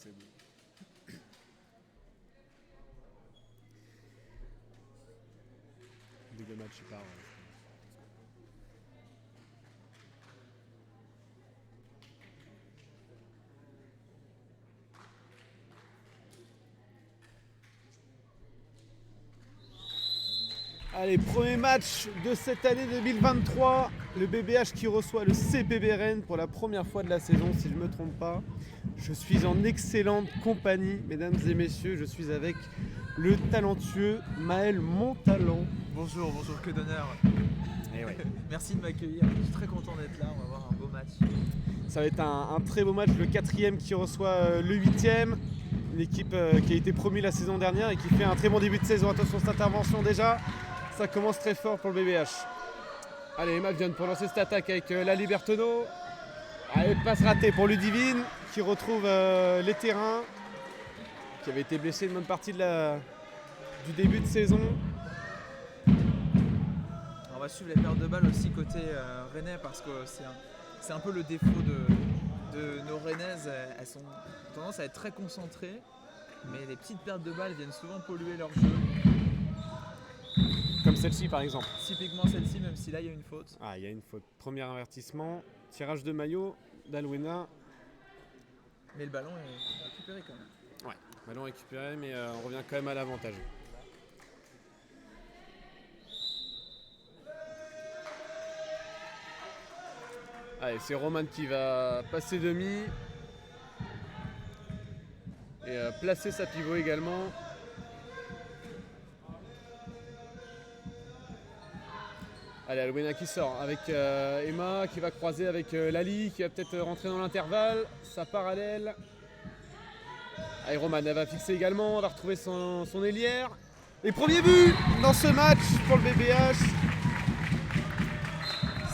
C'est bon. Dès que le match part. Allez, premier match de cette année 2023. Le BBH qui reçoit le CPB Rennes pour la première fois de la saison, si je ne me trompe pas. Je suis en excellente compagnie, mesdames et messieurs. Je suis avec le talentueux Maël Montalent. Bonjour, que d'honneur. Et ouais. Merci de m'accueillir, je suis très content d'être là, on va avoir un beau match. Ça va être un très beau match, le 4e qui reçoit le 8e. Une équipe qui a été promue la saison dernière et qui fait un très bon début de saison. Attention cette intervention déjà, ça commence très fort pour le BBH. Allez, Emma vient pour lancer cette attaque avec la Libertono. Allez, passe ratée pour Ludivine qui retrouve les terrains, qui avait été blessé une bonne partie du début de saison. On va suivre les pertes de balles aussi côté rennais parce que c'est un peu le défaut de nos rennaises. Elles ont tendance à être très concentrées, mais les petites pertes de balles viennent souvent polluer leur jeu. Comme celle-ci par exemple. Typiquement celle-ci, même si là il y a une faute. Ah, il y a une faute. Premier avertissement, tirage de maillot d'Alwena. Mais le ballon est récupéré quand même. Ouais, ballon récupéré, mais on revient quand même à l'avantage. Allez, c'est Roman qui va passer demi. Et placer sa pivot également. Allez, Alwena qui sort avec Emma qui va croiser avec Lali qui va peut-être rentrer dans l'intervalle. Ça parallèle. Allez, Roman, elle va fixer également, elle va retrouver son ailière. Et premier but dans ce match pour le BBH.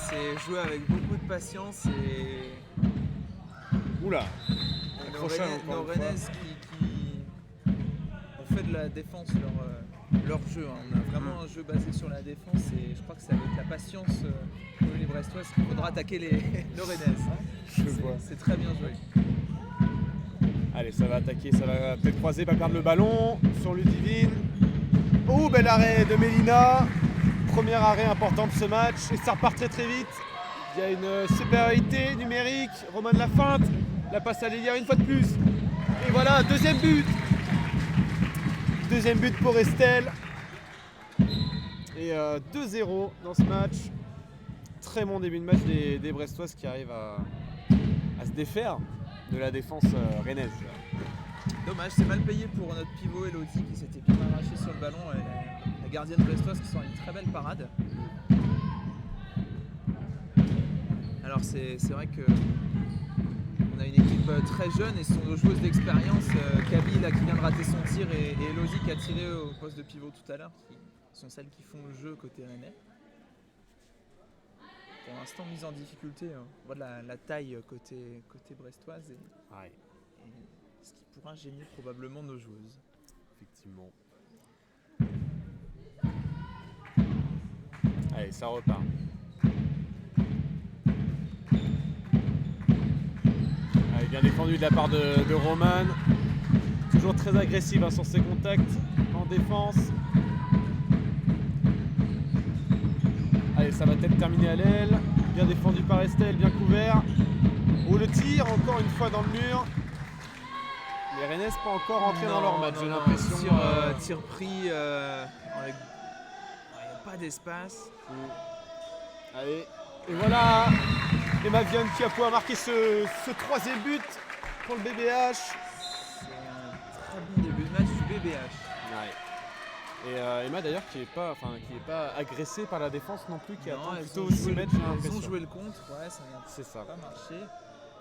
C'est joué avec beaucoup de patience et Oula. nos rennaises qui ont fait de la défense leur jeu. On a vraiment un jeu basé sur la défense et je crois que c'est avec la patience pour les Brestoises qu'il faudra attaquer nos rennaises. C'est très bien joué. Allez, ça va attaquer, ça va peut-être croiser, pas perdre le ballon sur Ludivine. Oh, bel arrêt de Mélina. Premier arrêt important de ce match et ça repart très très vite. Il y a une supériorité numérique. Roman la feinte, la passe à l'Elière une fois de plus. Et voilà, deuxième but. Deuxième but pour Estelle. Et 2-0 dans ce match. Très bon début de match des Brestoises qui arrivent à se défaire de la défense rennaise. Dommage, c'est mal payé pour notre pivot Elodie qui s'était bien arraché sur le ballon et la gardienne brestoise qui sort une très belle parade. Alors c'est vrai que on a une équipe très jeune et ce sont nos joueuses d'expérience, Camille là, qui vient de rater son tir et Elodie qui a tiré au poste de pivot tout à l'heure, qui sont celles qui font le jeu côté rennais. Pour l'instant mise en difficulté, on voit de la taille côté brestoise et ce qui pourra gêner probablement nos joueuses. Effectivement. Allez, ça repart. Allez, bien défendu de la part de Roman. Toujours très agressive sur ses contacts en défense. Allez, ça va peut-être terminer à l'aile. Bien défendu par Estelle, bien couvert. Oh, le tir, encore une fois dans le mur. Les Rennaises pas encore rentrées dans leur match, j'ai l'impression. Tir pris, avec... il n'y a pas d'espace. Allez, et voilà Emma Vienne qui a pouvoir marquer ce troisième but pour le BBH. C'est un très bon début de match du BBH. Ouais. Et Emma d'ailleurs qui est pas agressée par la défense non plus, qui attend plutôt aussi aussi mettre. Ils ont joué le contre, ouais, ça n'a pas marché.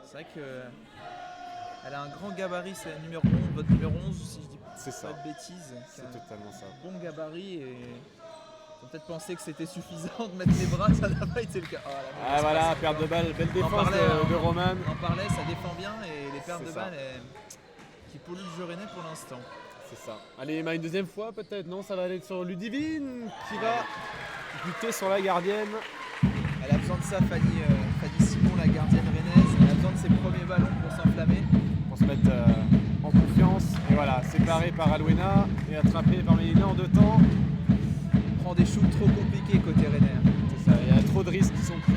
C'est vrai qu'elle a un grand gabarit, c'est la numéro 11, votre numéro 11 si je dis pas de bêtises. C'est totalement ça. Un bon gabarit et on peut-être pensé que c'était suffisant de mettre les bras, ça n'a pas été le cas. Ah voilà, perte de balle, belle défense de Roman. On en parlait, ça défend bien et les pertes de balles qui polluent le jeu rennais pour l'instant. C'est ça. Allez Emma, une deuxième fois peut-être, non, ça va aller sur Ludivine qui va buter sur la gardienne. Elle a besoin de ça, Fanny Simon, la gardienne rennaise. Elle a besoin de ses premiers ballons pour s'enflammer. Pour se mettre en confiance. Et voilà, séparé par Alwena et attrapé par Mélina en 2 temps. Prend des shoots trop compliqués côté Rennes. C'est ça, il y a trop de risques qui sont pris,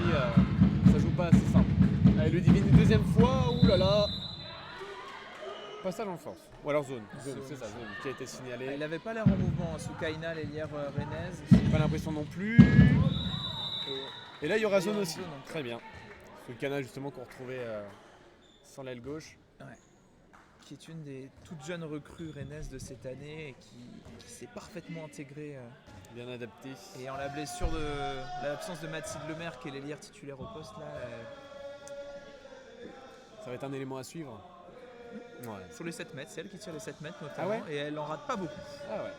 ça joue pas assez simple. Allez, Ludivine une deuxième fois, oulala. Passage en force, ou alors zone, c'est ça, zone qui a été signalé. Il avait pas l'air en mouvement sous Kaina, l'ailière rennaise. J'ai pas l'impression non plus. Et là il y aura zone aussi, très bien. Le canal justement qu'on retrouvait sans l'aile gauche. Ouais. Qui est une des toutes jeunes recrues rennaises de cette année et qui s'est parfaitement intégrée. Bien adapté. Et en la blessure de l'absence de Mathilde Lemaire qui est l'ailière titulaire au poste là. Ça va être un élément à suivre. Ouais. Sur les 7 mètres, c'est elle qui tire les 7 mètres notamment. Ah ouais. Et elle en rate pas beaucoup. Ah ouais.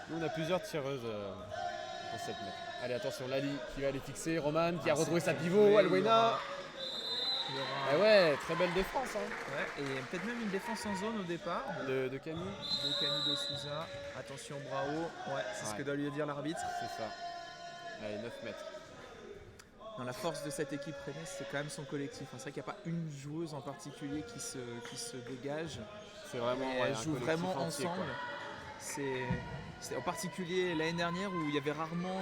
Nous on a plusieurs tireuses en 7 mètres. Allez attention, Lali qui va aller fixer, Roman qui a retrouvé sa pivot, Alwena. Ah ouais, très belle défense. Hein. Ouais, et peut-être même une défense en zone au départ. De Camille. De Camille de Souza. Attention, Bravo. Ouais, c'est ce que doit lui dire l'arbitre. C'est ça. Allez, 9 mètres. Non, la force de cette équipe rennaise, c'est quand même son collectif. C'est vrai qu'il n'y a pas une joueuse en particulier qui se dégage. C'est vraiment. Elles jouent vraiment entier, ensemble. C'est en particulier l'année dernière où il y avait rarement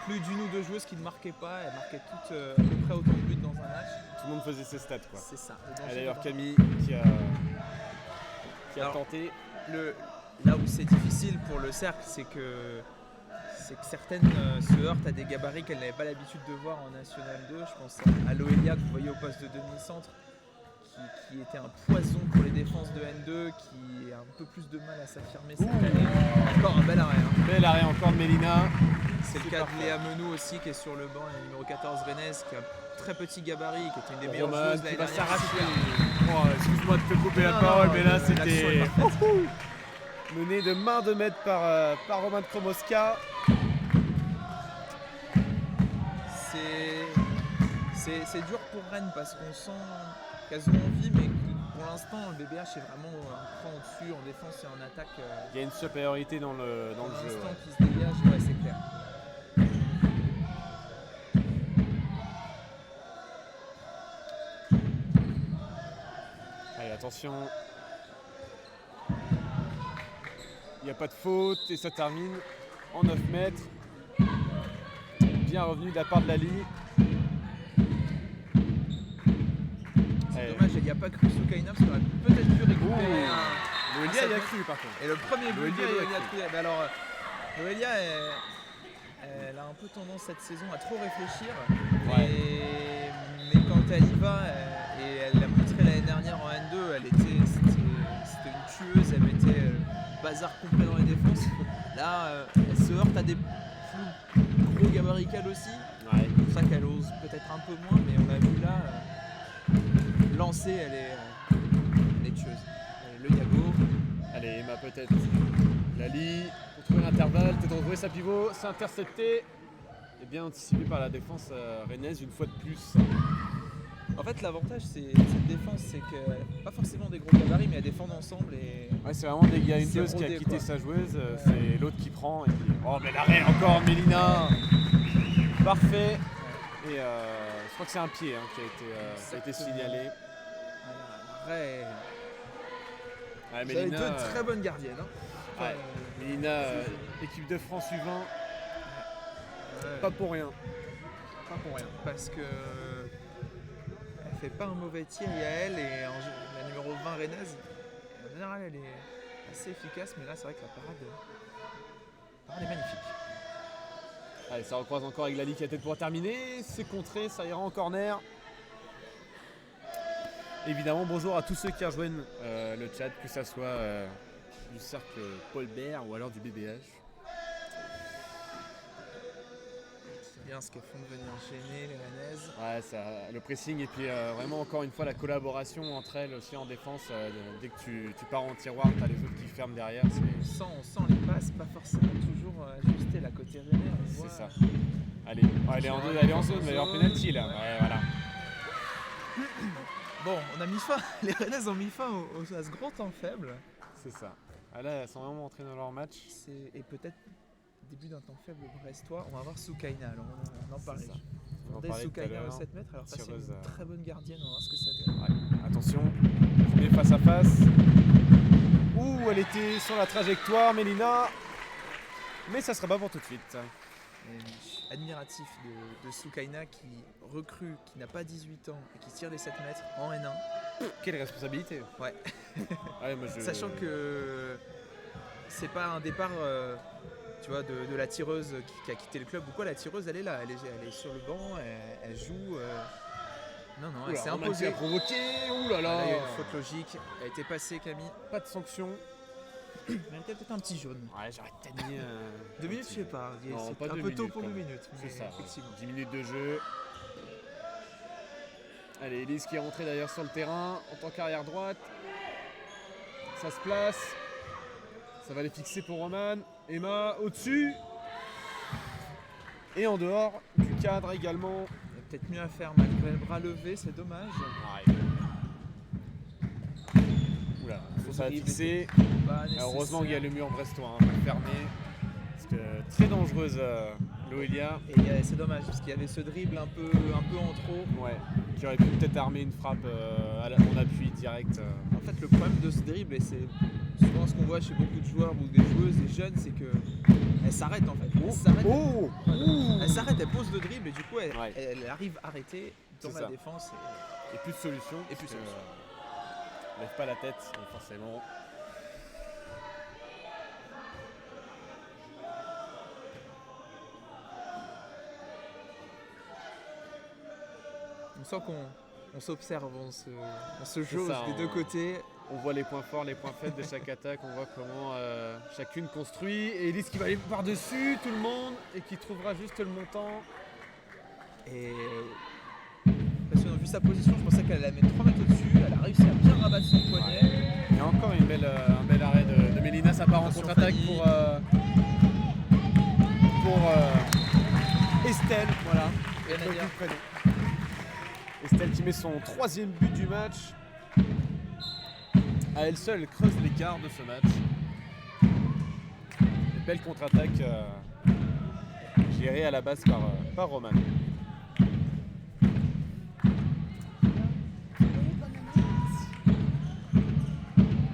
plus d'une ou deux joueuses qui ne marquaient pas. Elles marquaient toutes à peu près autant de buts dans un match. Tout le monde faisait ses stats quoi. C'est ça. Et d'ailleurs Camille qui a tenté. Là où c'est difficile pour le cercle, c'est que certaines se heurtent à des gabarits qu'elles n'avaient pas l'habitude de voir en National 2. Je pense à Loelia que vous voyez au poste de demi-centre, qui était un poison pour les défenses de N2, qui a un peu plus de mal à s'affirmer cette année. Encore un bel arrêt. Hein. Bel arrêt encore de Mélina. C'est le cas de Léa Menou aussi qui est sur le banc, la numéro 14 rennaise, qui a un très petit gabarit, qui était une des meilleures joueuses l'année dernière. Excuse-moi de te couper la parole, mais là c'était mené de main de maître par Roman Kromoska. C'est dur pour Rennes parce qu'on sent qu'elles ont envie, mais pour l'instant le BBH est vraiment un cran au-dessus en défense et en attaque. Il y a une supériorité dans le jeu. Pour l'instant qui se dégage, ouais, c'est clair. Allez, attention. Il n'y a pas de faute et ça termine en 9 mètres. Bien revenu de la part de Lali. C'est dommage, il n'y a pas cru sous Kaina parce qu'on aurait peut-être pu récupérer Noélia y a cru par contre. Et le premier but de Noélia, alors Noélia elle a un peu tendance cette saison à trop réfléchir. Ouais. Mais quand elle y va, et elle l'a montré l'année dernière en N2, c'était une tueuse, elle mettait bazar complet dans les défenses. Là, elle se heurte à des plus gros gabarits qu'elle aussi. Ouais. C'est pour ça qu'elle ose peut-être un peu moins, mais on a vu là, lancée, elle est tueuse. Le Yago. Allez, Emma peut-être. Lali, pour trouver l'intervalle, peut-être retrouver sa pivot, c'est intercepté. Et bien anticipé par la défense rennaise une fois de plus. En fait, l'avantage c'est cette défense, c'est que pas forcément des gros gabarits, mais elles défendent ensemble. Ouais, c'est vraiment il y a une joueuse qui a quitté sa joueuse, c'est l'autre qui prend. Et puis, oh, mais l'arrêt encore, Mélina. Parfait. Et je crois que c'est un pied qui a été signalé. L'arrêt. Ouais, Vous avez deux très bonnes gardiennes. Hein. Ouais. Mélina, équipe de France U20. Pas pour rien. Pas pour rien. Parce que elle fait pas un mauvais tir, il y a elle et la numéro 20 rennaise. En général, elle est assez efficace, mais là, c'est vrai que la parade est magnifique. Allez, ça recroise encore avec Lali qui a tête pour terminer. C'est contré, ça ira en corner. Évidemment, bonjour à tous ceux qui rejoignent le chat, que ce soit du cercle Paul Bert ou alors du BBH. C'est bien ce qu'elles font de venir gêner les rennaises. Ouais, le pressing et puis vraiment encore une fois la collaboration entre elles aussi en défense. Dès que tu pars en tiroir, tu as les autres qui ferment derrière. On sent les passes, pas forcément toujours ajustées la côté rennais. C'est ça. Allez, elle est en zone, d'ailleurs penalty là. Ouais, voilà. Bon, on a mis fin, les rennaises ont mis fin à ce gros temps faible. C'est ça. Ah là, elles sont vraiment entrées dans leur match. Et peut-être début d'un temps faible brestois. On va voir Soukaina, alors on en parlait. On parlait Soukaina au 7 mètres, alors ça c'est une très bonne gardienne, on va voir ce que ça donne. Ouais. Attention, Mais face à face. Ouh, elle était sur la trajectoire, Mélina. Mais ça sera pas pour tout de suite. Et je suis admiratif de Soukaina qui recrue, qui n'a pas 18 ans et qui tire les 7 mètres en N1. Quelle responsabilité. Ouais. Ouais, moi, Sachant que c'est pas un départ tu vois, de la tireuse qui a quitté le club ou quoi. La tireuse, elle est là, elle est sur le banc, elle joue. Non, elle s'est imposée. Elle a provoqué, ouh là là. Il y a eu une faute logique, elle a été passée, Camille. Pas de sanction. Mais elle était peut-être un petit jaune. Ouais, j'aurais peut-être mis 2 minutes, je sais pas. Non, C'est pas un 2 peu tôt minutes, pour quand 2 même. minutes. C'est ça, effectivement. 10 minutes de jeu. Allez, Elise qui est rentrée d'ailleurs sur le terrain en tant qu'arrière droite. Ça se place. Ça va les fixer pour Roman. Emma au-dessus. Et en dehors du cadre également. Il y a peut-être mieux à faire malgré le bras levé, c'est dommage. Ouais. Oula, ça va fixer. Heureusement qu'il y a le mur brestois pour fermer. Parce que très dangereuse Loelia. Et c'est dommage parce qu'il y avait ce dribble un peu en trop. Ouais, qui aurait pu peut-être armer une frappe en appui direct. En fait, le problème de ce dribble, et c'est souvent ce qu'on voit chez beaucoup de joueurs ou des joueuses, des jeunes, c'est qu'elle s'arrête en fait. Elle s'arrête, elle pose le dribble et du coup, elle arrive arrêtée dans la défense. Et plus de solution. Et plus de solution. Lève pas la tête, donc forcément. On sent qu'on s'observe, on se jauge des deux côtés. On voit les points forts, les points faibles de chaque attaque, on voit comment chacune construit. Et Elise qui va aller par-dessus tout le monde et qui trouvera juste le montant. Et parce qu'on a vu sa position, je pensais qu'elle allait la mettre 3 mètres au-dessus. Elle a réussi à bien rabattre son poignet. Il y a encore un bel arrêt de Mélina, ça part en contre-attaque pour Estelle. Voilà. Estelle qui met son 3e but du match. À elle seule, elle creuse l'écart de ce match. Une belle contre-attaque gérée à la base par Roman.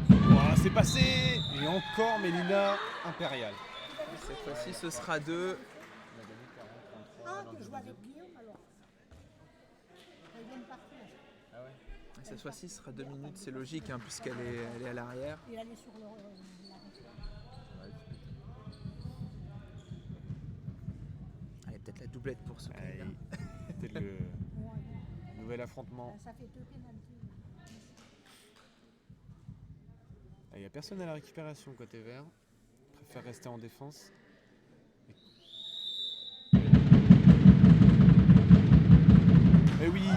Voilà, c'est passé. Et encore Mélina impériale. Cette fois-ci, ce sera 2. Cette fois-ci, ce sera 2 minutes, c'est logique, hein, puisqu'elle est à l'arrière. Et elle est sur la allez, peut-être la doublette pour ce Peut-être le nouvel affrontement. Ça fait 2 pénaltys. Il n'y a personne à la récupération côté vert. Préfère rester en défense. Et oui,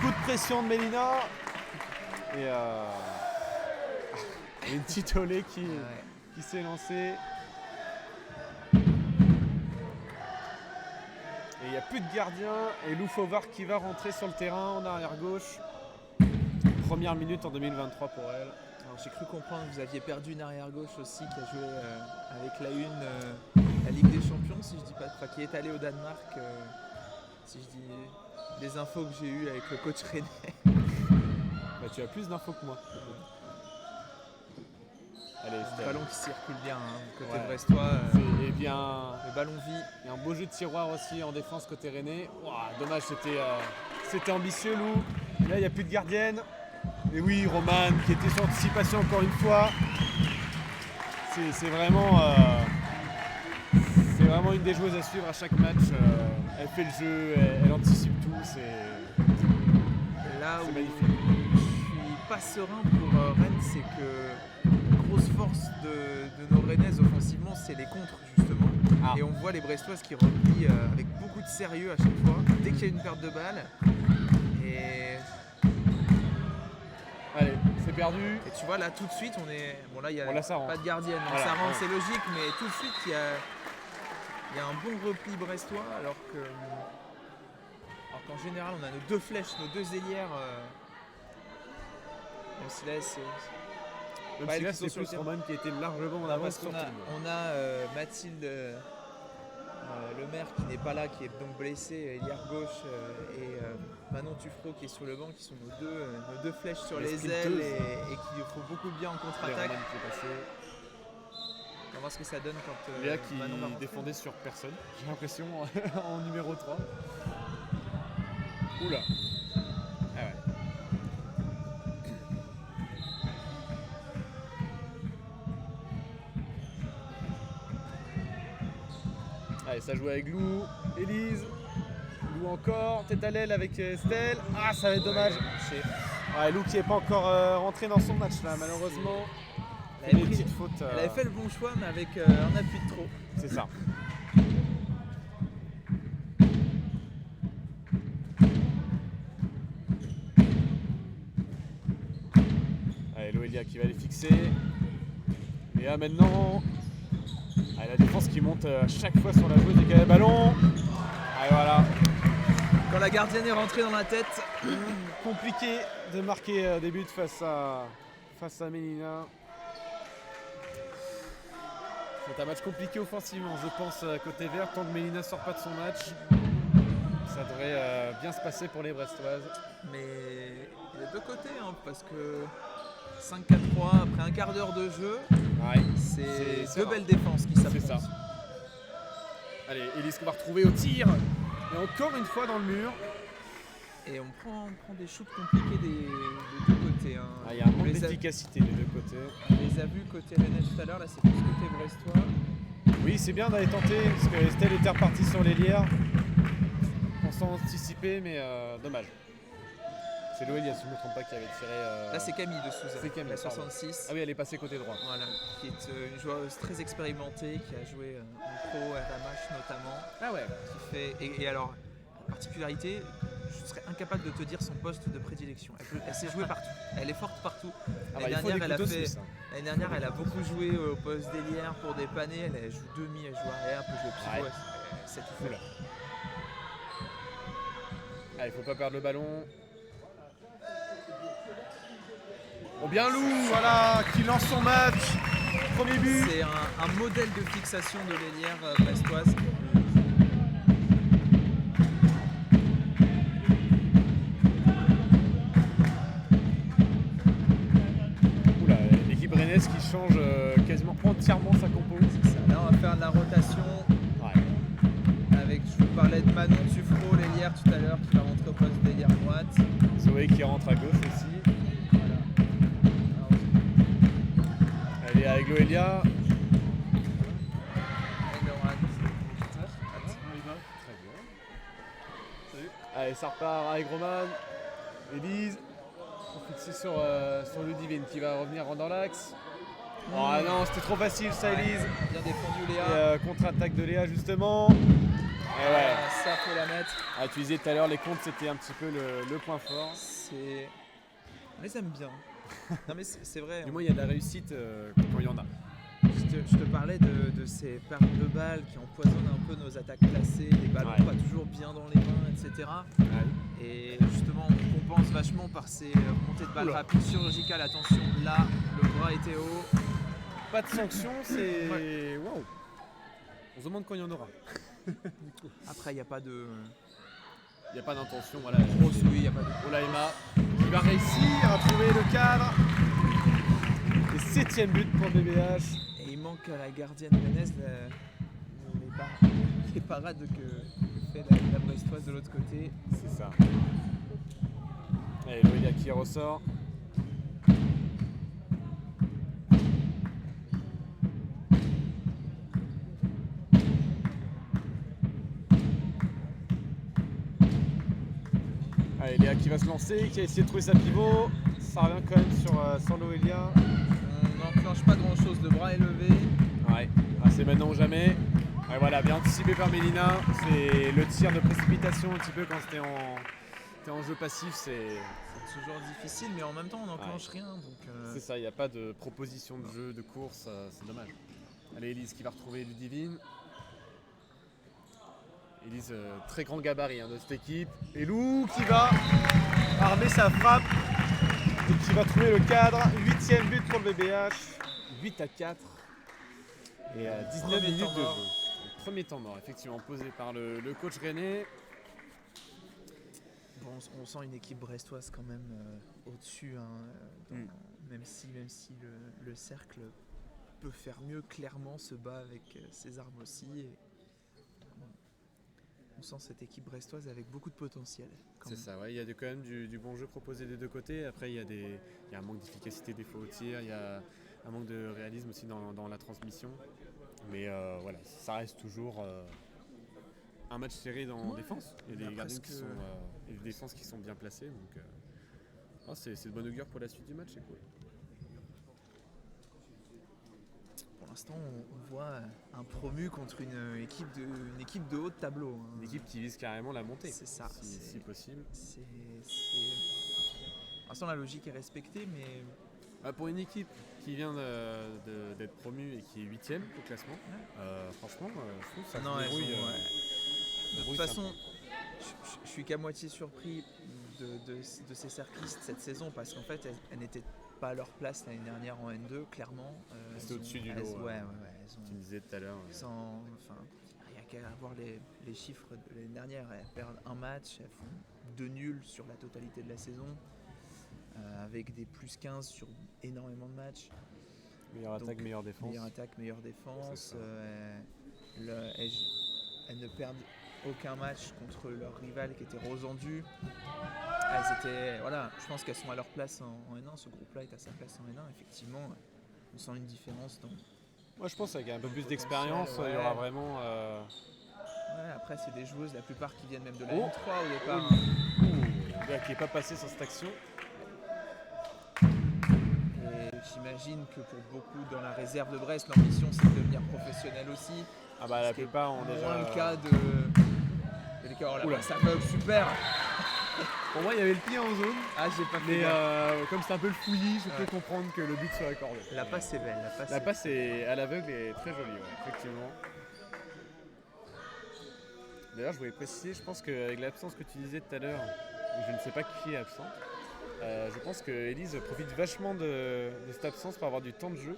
coup de pression de Mélina. Et une petite olé qui s'est lancée. Et il n'y a plus de gardien. Et Lou Fauvard qui va rentrer sur le terrain en arrière gauche. Première minute en 2023 pour elle. Alors, j'ai cru comprendre que vous aviez perdu une arrière gauche aussi qui a joué avec la Ligue des Champions, si je dis pas, enfin, qui est allée au Danemark. Si je dis les infos que j'ai eues avec le coach René. Bah, tu as plus d'infos que moi. Allez, Le ballon qui circule bien, hein, côté Ouais. brestois. Et bien, Le ballon vit. il y a un beau jeu de tiroir aussi en défense côté René. Ouah, dommage, c'était ambitieux, Lou. Là, il n'y a plus de gardienne. Et oui, Roman qui était sur anticipation encore une fois. C'est vraiment une des joueuses à suivre à chaque match. Elle fait le jeu, elle anticipe tout. Là où magnifique. je suis pas serein pour Rennes, c'est que la grosse force de nos Rennaises offensivement, c'est les contres justement. Ah. Et on voit les Brestoises qui replient avec beaucoup de sérieux à chaque fois, dès qu'il y a une perte de balle. Et Allez, c'est perdu. tu vois là tout de suite on est. Bon là il n'y Bon, a là, ça rentre. pas de gardienne, donc Voilà, ça rentre, ouais. c'est logique, mais tout de suite il y a un bon repli brestois alors qu'en général on a nos 2 flèches, nos 2 ailières. Même si là c'est. Même Pas si elles là, qui sont c'est sur le plus terrain. Roman qui était largement en Parce avance sur qu'on tout a, le monde. on a Mathilde Le maire qui n'est pas là, qui est donc blessé, Eliar gauche et Manon Tuffreau qui est sur le banc, qui sont nos deux flèches sur les ailes et qui font beaucoup de bien en contre-attaque. On va voir ce que ça donne quand Léa qui défendait sur personne, j'ai l'impression, en numéro 3. Oula. Ah ouais. Allez, ça joue avec Lou, Élise, Lou encore, tête à l'aile avec Estelle. Ah, ça va être dommage. Ouais, Lou qui n'est pas encore rentré dans son match là, malheureusement. Elle avait fait le bon choix, mais avec un appui de trop. C'est ça. Allez, Loelia qui va les fixer. Et là maintenant, allez, la défense qui monte à chaque fois sur la joueuse dès qu'elle a le ballon. Allez, voilà. Quand la gardienne est rentrée dans la tête. Compliqué de marquer des buts face à Mélina. C'est un match compliqué offensivement, je pense, côté vert. Tant que Mélina ne sort pas de son match, ça devrait bien se passer pour les Brestoises. Mais il y a deux côtés, hein, parce que 5-4-3, après un quart d'heure de jeu, c'est deux belles défenses qui s'affrontent. C'est ça. Allez, Élise qu'on va retrouver au tir. Et encore une fois dans le mur. Et on prend des shoots compliqués des deux côtés. Hein. Il y a un manque d'efficacité des deux côtés. On les a vus côté Rennes tout à l'heure, là c'est plus côté brestois. Oui, c'est bien d'aller tenter, parce que Estelle était repartie sur les lières. Pensant anticiper, mais dommage. C'est Loelia, si je ne me trompe pas, qui avait tiré. Là c'est Camille de Souza, c'est Camille, la 66. Ah oui, elle est passée côté droit. Voilà, qui est une joueuse très expérimentée, qui a joué en pro, RMH notamment. Ah ouais. Qui fait, et alors, particularité, je serais incapable de te dire son poste de prédilection. Elle sait jouer partout, elle est forte partout. L'année dernière, elle a beaucoup joué au poste d'ailière pour dépanner. Elle joue demi, elle joue arrière, peut jouer pivot. C'est tout fait. Ah, il faut pas perdre le ballon. Oh bien Lou, voilà, qui lance son match. Premier but. C'est un modèle de fixation de l'ailière brestoise. Oula, l'équipe rennaise qui change quasiment entièrement sa compo. C'est ça. Là, on va faire de la rotation. Avec, je vous parlais de Manon Tuffreau, l'ailière tout à l'heure, qui va rentrer au poste d'ailière droite. Zoé qui rentre à gauche aussi. Elle est avec Loelia. Allez, ça repart avec Roman. Élise. Pour fixer sur Ludivine qui va revenir dans l'axe. Oh non, c'était trop facile ça, Élise. Bien défendu Léa. Contre-attaque de Léa justement. Et ouais. Ça faut la mettre. Ah, tu disais tout à l'heure, les comptes c'était un petit peu le point fort. On les aime bien. Non mais c'est vrai. Du moins il y a de la réussite quand il y en a. Je te parlais de ces pertes de balles qui empoisonnent un peu nos attaques placées, les ballons pas toujours bien dans les mains, etc. Et justement on compense vachement par ces montées de balles rapides, chirurgicales. Attention, là le bras était haut. Pas de sanction, c'est... Waouh. On se demande quand il y en aura. Après il n'y a pas de... Il n'y a pas d'intention, voilà. Grosse oui, il n'y a pas de... Olaïma qui va réussir à trouver le cadre. Et 7ème but pour le BBH. Et il manque à la gardienne rennaise les parades que fait la brestoise de l'autre côté. C'est ça. Allez, Loelia qui ressort. Allez, Léa qui va se lancer, qui a essayé de trouver sa pivot. Ça revient quand même sur Loelia. On n'enclenche pas grand chose, le bras est levé. Ouais, c'est maintenant ou jamais. Ouais, voilà, bien anticipé par Mélina. C'est le tir de précipitation un petit peu quand t'es en jeu passif. C'est toujours difficile, mais en même temps on n'enclenche rien. C'est ça, il n'y a pas de proposition de jeu, de course, c'est dommage. Allez, Élise qui va retrouver Ludivine. Élise, très grand gabarit de cette équipe. Et Lou qui va armer sa frappe et qui va trouver le cadre. 8ème but pour le BBH. 8-4. Et 19 minutes de jeu. premier temps mort, effectivement, posé par le coach rennais. Bon, on sent une équipe brestoise quand même au-dessus, hein, même si le cercle peut faire mieux, clairement se bat avec ses armes aussi. On sent cette équipe brestoise avec beaucoup de potentiel. C'est ça, ouais. Il y a quand même du bon jeu proposé des deux côtés. Après, il y a un manque d'efficacité des fois au tir, il y a un manque de réalisme aussi dans la transmission. Mais voilà, ça reste toujours un match serré en défense. Il y a des gardiens et des défenses qui sont bien placées. Donc, c'est de bonne augure pour la suite du match, c'est cool. Pour l'instant, on voit un promu contre une équipe de haut de tableau. Hein. Une équipe qui vise carrément la montée, c'est ça, si possible. Pour l'instant, la logique est respectée, mais... Pour une équipe qui vient d'être promue et qui est 8ème au classement, franchement, je trouve ça se débrouille. De toute façon, je suis qu'à moitié surpris de ces cerclistes cette saison parce qu'en fait, elles n'étaient pas à leur place l'année dernière en N2, clairement. C'était au-dessus du lot. Tu me disais tout à l'heure. Rien qu'à voir les chiffres de l'année dernière, elles perdent un match, elles font 2 nuls sur la totalité de la saison, avec des plus 15 sur énormément de matchs. Meilleure attaque, meilleure défense. Meilleure attaque, meilleure défense. Elles ne perdent aucun match contre leur rival qui était Rosandu. Je pense qu'elles sont à leur place en N1. Ce groupe-là est à sa place en N1. Effectivement, on sent une différence. Moi, je pense qu'avec un peu plus d'expérience, il y aura vraiment. Après, c'est des joueuses, la plupart qui viennent même de la N3 au départ. Le gars qui n'est pas passé sur cette action. Et j'imagine que pour beaucoup dans la réserve de Brest, l'ambition c'est de devenir professionnel aussi. La plupart ont déjà. Le cas de. Ça bug super. Pour moi, il y avait le pied en zone. J'ai pas fait. Mais comme c'est un peu le fouillis, je peux comprendre que le but soit accordé. La passe est belle. La passe est à l'aveugle et très jolie, effectivement. D'ailleurs, je voulais préciser, je pense qu'avec l'absence que tu disais tout à l'heure, je ne sais pas qui est absent, je pense que Elise profite vachement de cette absence pour avoir du temps de jeu.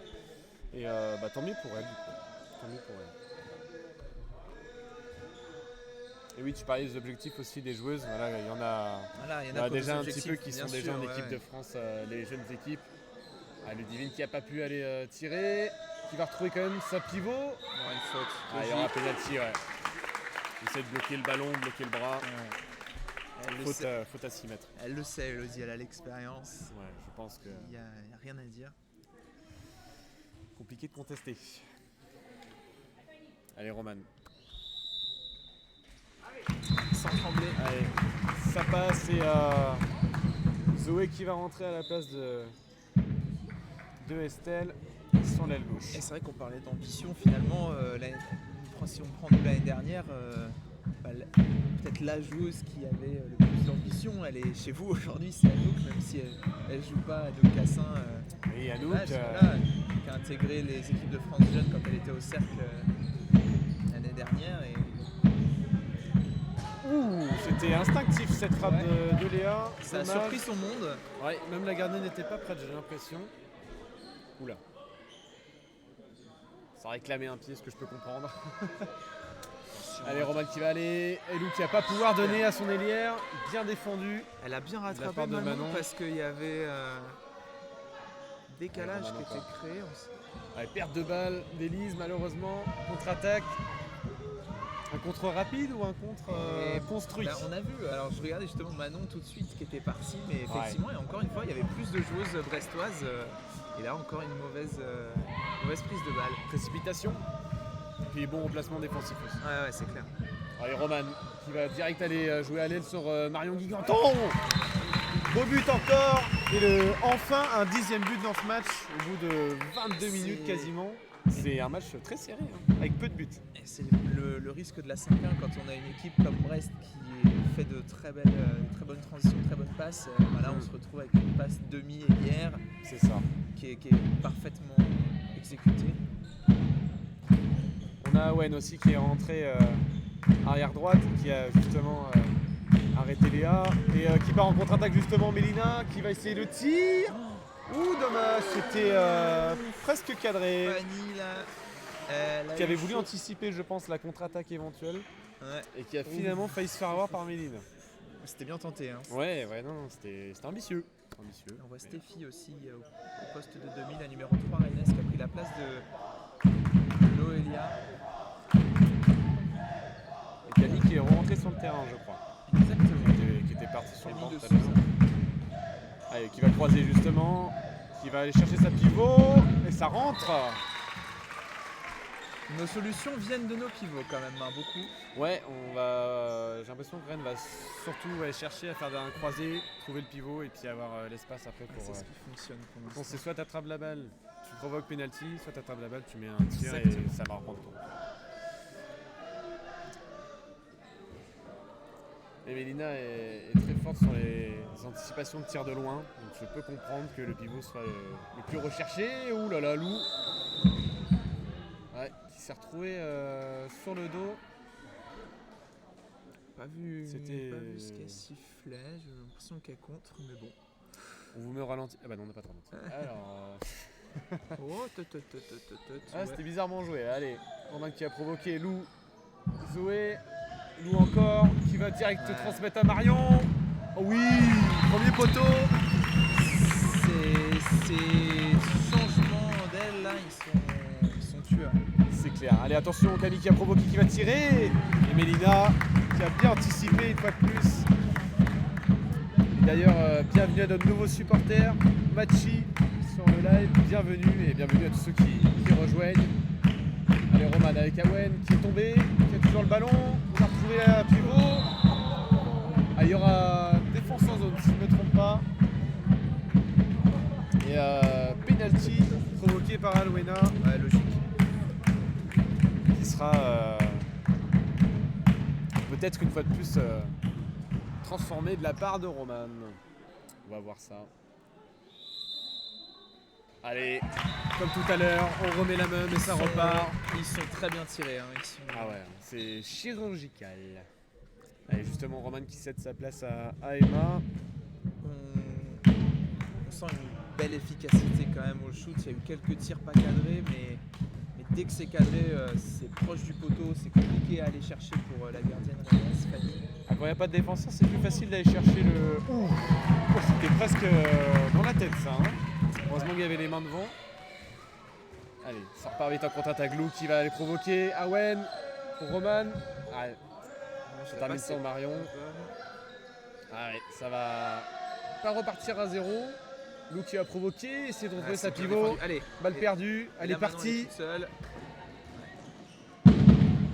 Et tant mieux pour elle, du coup. Tant mieux pour elle. Et oui, tu parlais des objectifs aussi des joueuses. Voilà, il y en a déjà un petit peu qui sont déjà en équipe de France, les jeunes équipes. Ludivine qui n'a pas pu aller tirer, qui va retrouver quand même sa pivot. Une faute. Il y aura penalty, Il essaie de bloquer le ballon, bloquer le bras. Faute à 6 mètres. Elle le sait, Elodie, elle a l'expérience. Je pense que. Il n'y a rien à dire. Compliqué de contester. Allez, Roman. Sans trembler. Allez, ça passe et Zoé qui va rentrer à la place de Estelle sur l'aile gauche. Et c'est vrai qu'on parlait d'ambition finalement. Si on prend l'année dernière, peut-être la joueuse qui avait le plus d'ambition, elle est chez vous aujourd'hui, c'est Anouk, même si elle joue pas Anouk Cassin. Et Anouk qui a intégré les équipes de France Jeunes quand elle était au cercle l'année dernière. C'était instinctif cette frappe de Léa. Ça a surpris son monde. Même la gardienne n'était pas prête, j'ai l'impression. Oula. Ça réclamait un pied, ce que je peux comprendre. Allez, Roman qui va aller. Elou qui va pas pouvoir donner à son ailière. Bien défendu. Elle a bien rattrapé Manon parce qu'il y avait décalage qui était créé. Perte de balle d'Élise malheureusement. Contre-attaque. Un contre rapide ou un contre construit? On a vu, alors je regardais justement Manon tout de suite qui était partie, mais effectivement, et encore une fois, il y avait plus de joueuses brestoises. Et là, encore une mauvaise prise de balle. Précipitation. Et puis bon remplacement défensif aussi. Ouais, c'est clair. Allez, Roman qui va direct aller jouer à l'aile sur Marion Guiganton. Beau but encore. Et enfin un 10e but dans ce match au bout de 22 minutes quasiment. C'est un match très serré, avec peu de buts. Et c'est le risque de la 5-1 quand on a une équipe comme Brest qui fait de très bonnes transitions, très bonnes passes. Là, on se retrouve avec une passe demi-ailière. C'est ça. Qui est parfaitement exécutée. On a Owen aussi qui est rentré arrière droite, qui a justement arrêté Léa. Et qui part en contre-attaque justement Mélina, qui va essayer le tir. Dommage, c'était presque cadré. Fanny là. qui avait voulu anticiper, je pense, la contre-attaque éventuelle. Ouais. Et qui a finalement failli se faire avoir par Méline. C'était bien tenté. Hein. Ouais, non, c'était ambitieux. On voit Stéphie aussi au poste de demi, la numéro 3, Rennes, qui a pris la place de Loelia. Et Kali qui est rentré sur le terrain, je crois. Exactement. Qui était parti sur le banc de tout à l'heure. Allez, qui va croiser justement, qui va aller chercher sa pivot, et ça rentre. Nos solutions viennent de nos pivots quand même, hein, beaucoup. Ouais, j'ai l'impression que Rennes va surtout chercher à faire un croisé, trouver le pivot et puis avoir l'espace après pour. C'est ce qui fonctionne pour Donc l'instant. c'est soit tu attrapes la balle, tu provoques penalty, soit tu attrapes la balle, tu mets un tir et ça va reprendre ton. Et Mélina est très forte sur les anticipations de tir de loin, donc je peux comprendre que le pivot soit le plus recherché. Ouh là là, Lou, ouais, qui s'est retrouvé sur le dos. Pas vu ce qu'elle sifflait, j'ai l'impression qu'elle contre, mais bon. On vous met au ralenti. Ah bah non, on n'a pas de ralenti. Alors. Ah, c'était bizarrement joué. Allez, Romain qui a provoqué Lou. Zoé. Lou encore, qui va direct transmettre à Marion. Oh oui, premier poteau. Ces changements d'elle là, ils sont tueurs. C'est clair. Allez, attention, Camille qui a provoqué, qui va tirer. Et Mélina qui a bien anticipé une fois de plus. D'ailleurs, bienvenue à notre nouveau supporter, Machi, sur le live. Bienvenue et bienvenue à tous ceux qui rejoignent. Allez, Roman avec Awen qui est tombé, qui a toujours le ballon. On a retrouvé la pivot. Ah, il y aura défense en zone, si je ne me trompe pas. Et penalty provoqué par Alwena. Ouais, logique. Qui sera peut-être une fois de plus transformé de la part de Roman. On va voir ça. Allez, comme tout à l'heure, on remet la main et ça repart. Ils sont très bien tirés. Hein. Ah ouais, c'est chirurgical. Allez, justement, Roman qui cède sa place à Emma. On sent une belle efficacité quand même au shoot. Il y a eu quelques tirs pas cadrés, mais dès que c'est cadré, c'est proche du poteau. C'est compliqué à aller chercher pour la gardienne Rennes, Fanny. Ah, quand il n'y a pas de défenseur, c'est plus facile d'aller chercher le. Ouh, c'était presque dans la tête ça. Hein. Heureusement qu'il y avait les mains devant. Allez, ça repart vite en contre-attaque. Lou qui va aller provoquer. Awen pour Roman. Ah, ça termine sur Marion. Ah ouais, ça va pas repartir à 0. Lou qui va provoquer, essayer de retrouver sa pivot. Allez, balle perdue, elle est partie.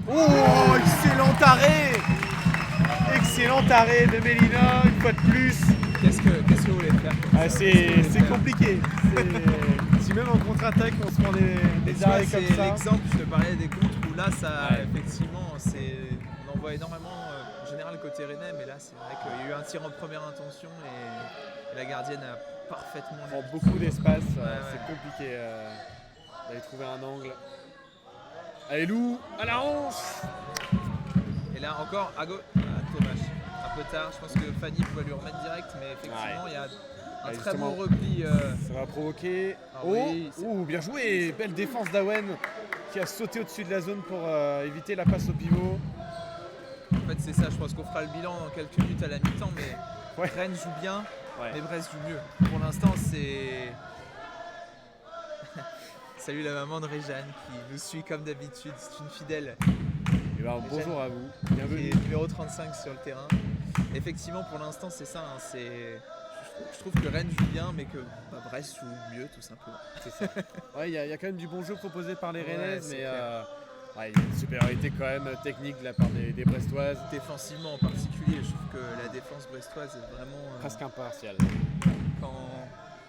Oh, excellent arrêt! Excellent arrêt de Mélina, une fois de plus. Qu'est-ce que vous voulez faire c'est compliqué. Si même en contre-attaque on se prend des arrêts comme ça. C'est l'exemple, je te parlais des contres où là, effectivement, on en voit énormément en général côté rennais, mais là c'est vrai qu'il y a eu un tir en première intention et la gardienne a parfaitement. Prend beaucoup d'espace, c'est compliqué d'aller trouver un angle. Allez Lou, à la hanche. Et là encore, à gauche, dommage. Un peu tard, je pense que Fanny pouvait lui remettre direct, mais effectivement il y a un très bon repli. Ça va provoquer. Bien joué, belle défense d'Awen qui a sauté au-dessus de la zone pour éviter la passe au pivot. En fait c'est ça, je pense qu'on fera le bilan dans quelques minutes à la mi-temps, mais Rennes joue bien, mais Brest joue mieux. Pour l'instant c'est... Salut la maman de Réjeanne qui nous suit comme d'habitude, c'est une fidèle. Et ben, bonjour à vous, bienvenue. Numéro 35 sur le terrain. Effectivement pour l'instant c'est ça, hein, je trouve que Rennes joue bien mais que Brest joue mieux tout simplement. C'est ça. Il y a quand même du bon jeu proposé par les Rennaises, mais il y a une supériorité quand même technique de la part des Brestoises. Défensivement en particulier, je trouve que la défense brestoise est vraiment... presque impartiale.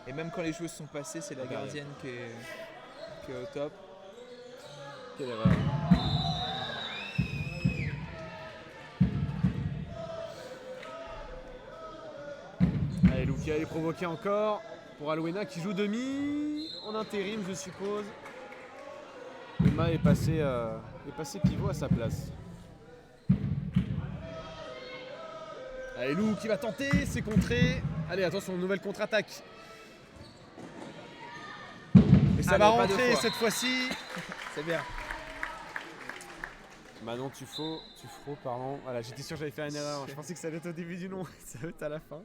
Et même quand les joueuses sont passées, c'est la gardienne qui est au top. Quelle erreur. Allez, Lou qui allait provoquer encore pour Alwena qui joue demi en intérim, je suppose. Emma est passé pivot à sa place. Allez, Lou qui va tenter, c'est contré. Allez, attention, nouvelle contre-attaque. Et ça va rentrer cette fois-ci. C'est bien. Manon Tuffreau, pardon. Voilà, j'étais sûr que j'avais fait une erreur. Je pensais que ça allait être au début du nom, ça va être à la fin.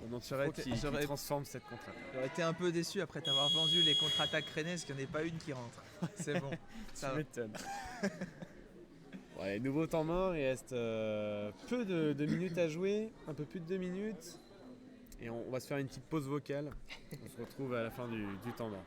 Manon Tuffreau qui transforme cette contre-attaque. J'aurais été un peu déçu après t'avoir vendu les contre-attaques rennaises qu'il n'y en ait pas une qui rentre. C'est bon. Ça m'étonne. Ouais, nouveau temps mort, il reste peu de minutes à jouer, un peu plus de 2 minutes. Et on va se faire une petite pause vocale. On se retrouve à la fin du temps mort.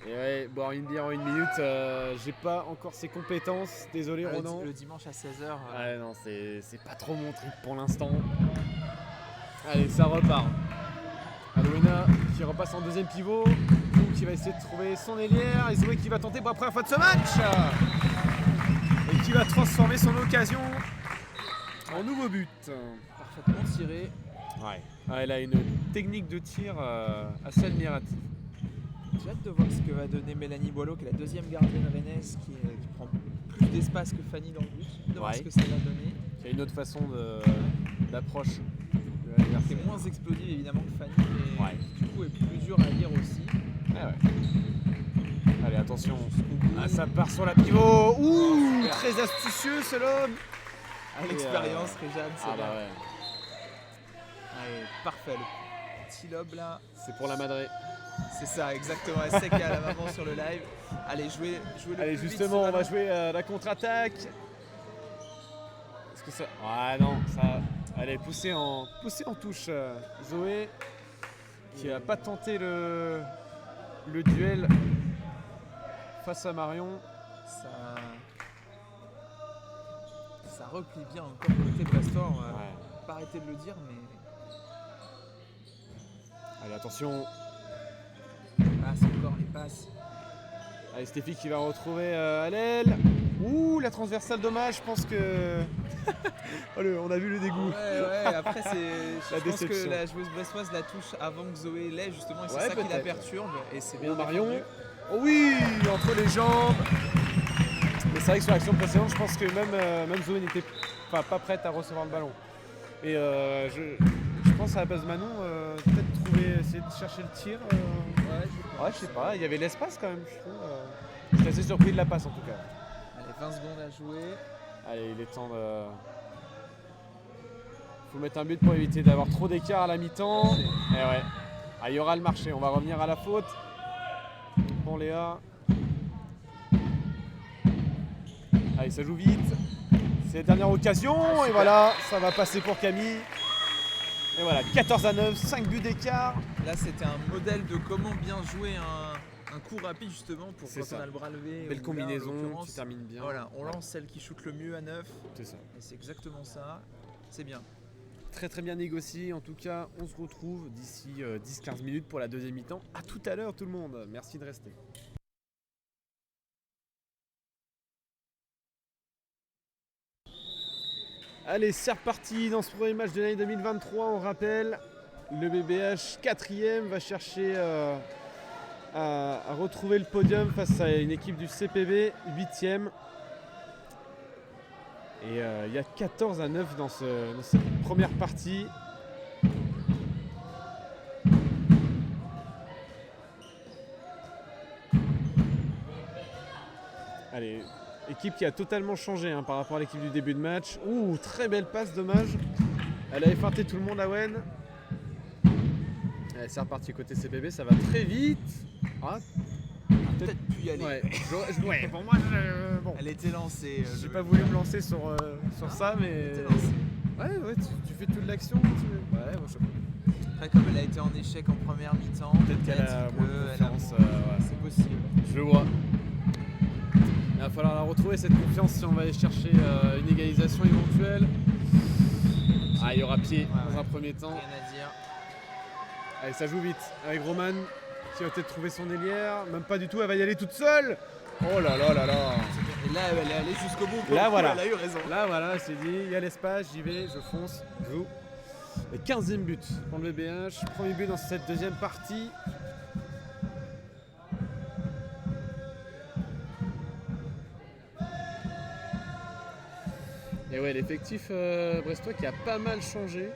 Et ouais, boire une bière en 1 minute, j'ai pas encore ces compétences, désolé Ronan. Le dimanche à 16h. Ouais, non, c'est pas trop mon trip pour l'instant. Allez, ça repart. Alouena qui repasse en deuxième pivot, qui va essayer de trouver son ailière. Et Zoé qui va tenter pour la première fois de ce match. Et qui va transformer son occasion en nouveau but. Parfaitement tiré. Ouais. Elle a une technique de tir assez admirative. J'ai hâte de voir ce que va donner Mélanie Boileau, qui est la deuxième gardienne rennaise, qui prend plus d'espace que Fanny dans le but. De voir ce que ça va donner. Il y a une autre façon d'approche. Qui est moins explosive évidemment que Fanny, mais du coup est plus dur à lire aussi. Allez, attention. Ça part sur la pivot. Ouh, super. Très astucieux ce lob. À l'expérience, Réjeanne, c'est là. Ouais. Allez, parfait. Le petit lob là. C'est pour la Madré. C'est ça, exactement. Elle sait qu'il y a la maman sur le live. Allez, jouez le Allez, plus justement, vite, on va jouer la contre-attaque. Est-ce que ça. Ouais, non, ça. Allez, poussez en touche. Zoé, qui n'a pas tenté le duel face à Marion. Ça replie bien encore côté Brestfort. Pas arrêter de le dire, mais. Allez, attention. Passe encore, les passes. Allez, Stéphie qui va retrouver à l'aile. Ouh, la transversale, dommage. Je pense que. On a vu le dégoût. Ouais, après, je pense déception. que la joueuse brestoise la touche avant que Zoé l'ait, justement, et c'est ça qui la perturbe. Et c'est bien Marion. défendu. Oh oui, entre les jambes. Mais c'est vrai que sur l'action précédente, je pense que même Zoé n'était pas prête à recevoir le ballon. Et je pense à la base de Manon, peut-être essayer de chercher le tir. Ouais, je sais pas, il y avait l'espace quand même, je trouve. Je suis assez surpris de la passe en tout cas. Allez, 20 secondes à jouer. Allez, il est temps de. Faut mettre un but pour éviter d'avoir trop d'écart à la mi-temps. Et ouais. Il y aura le marché, on va revenir à la faute. Bon Léa. Allez, ça joue vite. C'est la dernière occasion et voilà, ça va passer pour Camille. Et voilà, 14-9, 5 buts d'écart. Là, c'était un modèle de comment bien jouer un coup rapide justement pour quand on a le bras levé. Belle combinaison, tu termines bien. Voilà, on lance celle qui shoot le mieux à 9. C'est ça. Et c'est exactement ça. C'est bien. Très très bien négocié. En tout cas, on se retrouve d'ici 10-15 minutes pour la deuxième mi-temps. A tout à l'heure tout le monde. Merci de rester. Allez, c'est reparti dans ce premier match de l'année 2023. On rappelle, le BBH 4e va chercher à retrouver le podium face à une équipe du CPB 8e. Et il y a 14-9 dans cette première partie. Allez, équipe qui a totalement changé par rapport à l'équipe du début de match. Ouh, très belle passe, dommage. Elle avait feinté tout le monde, Awen. Allez, c'est reparti côté CPB, ça va très vite. Ah, Peut-être pu y aller. ouais, pour moi, bon. Elle était lancée. J'ai pas voulu me lancer sur ça, mais. Elle était lancée. Ouais, tu fais toute l'action. Ouais, moi je sais pas. Après, comme elle a été en échec en première mi-temps, Peut-être qu'elle a moins de elle a confiance. moins- C'est possible. Je le vois. Il va falloir la retrouver cette confiance si on va aller chercher une égalisation éventuelle. Ah, il y aura pied dans un premier temps. Rien à dire. Allez, ça joue vite avec Roman qui va peut-être trouver son délire. Même pas du tout, elle va y aller toute seule. Oh là là là là. Et là, elle est allée jusqu'au bout. Là, voilà. Elle a eu raison. Là voilà, je t'ai dit, il y a l'espace, j'y vais, je fonce, go. Et 15e but pour le BBH, premier but dans cette deuxième partie. Et ouais, l'effectif brestois qui a pas mal changé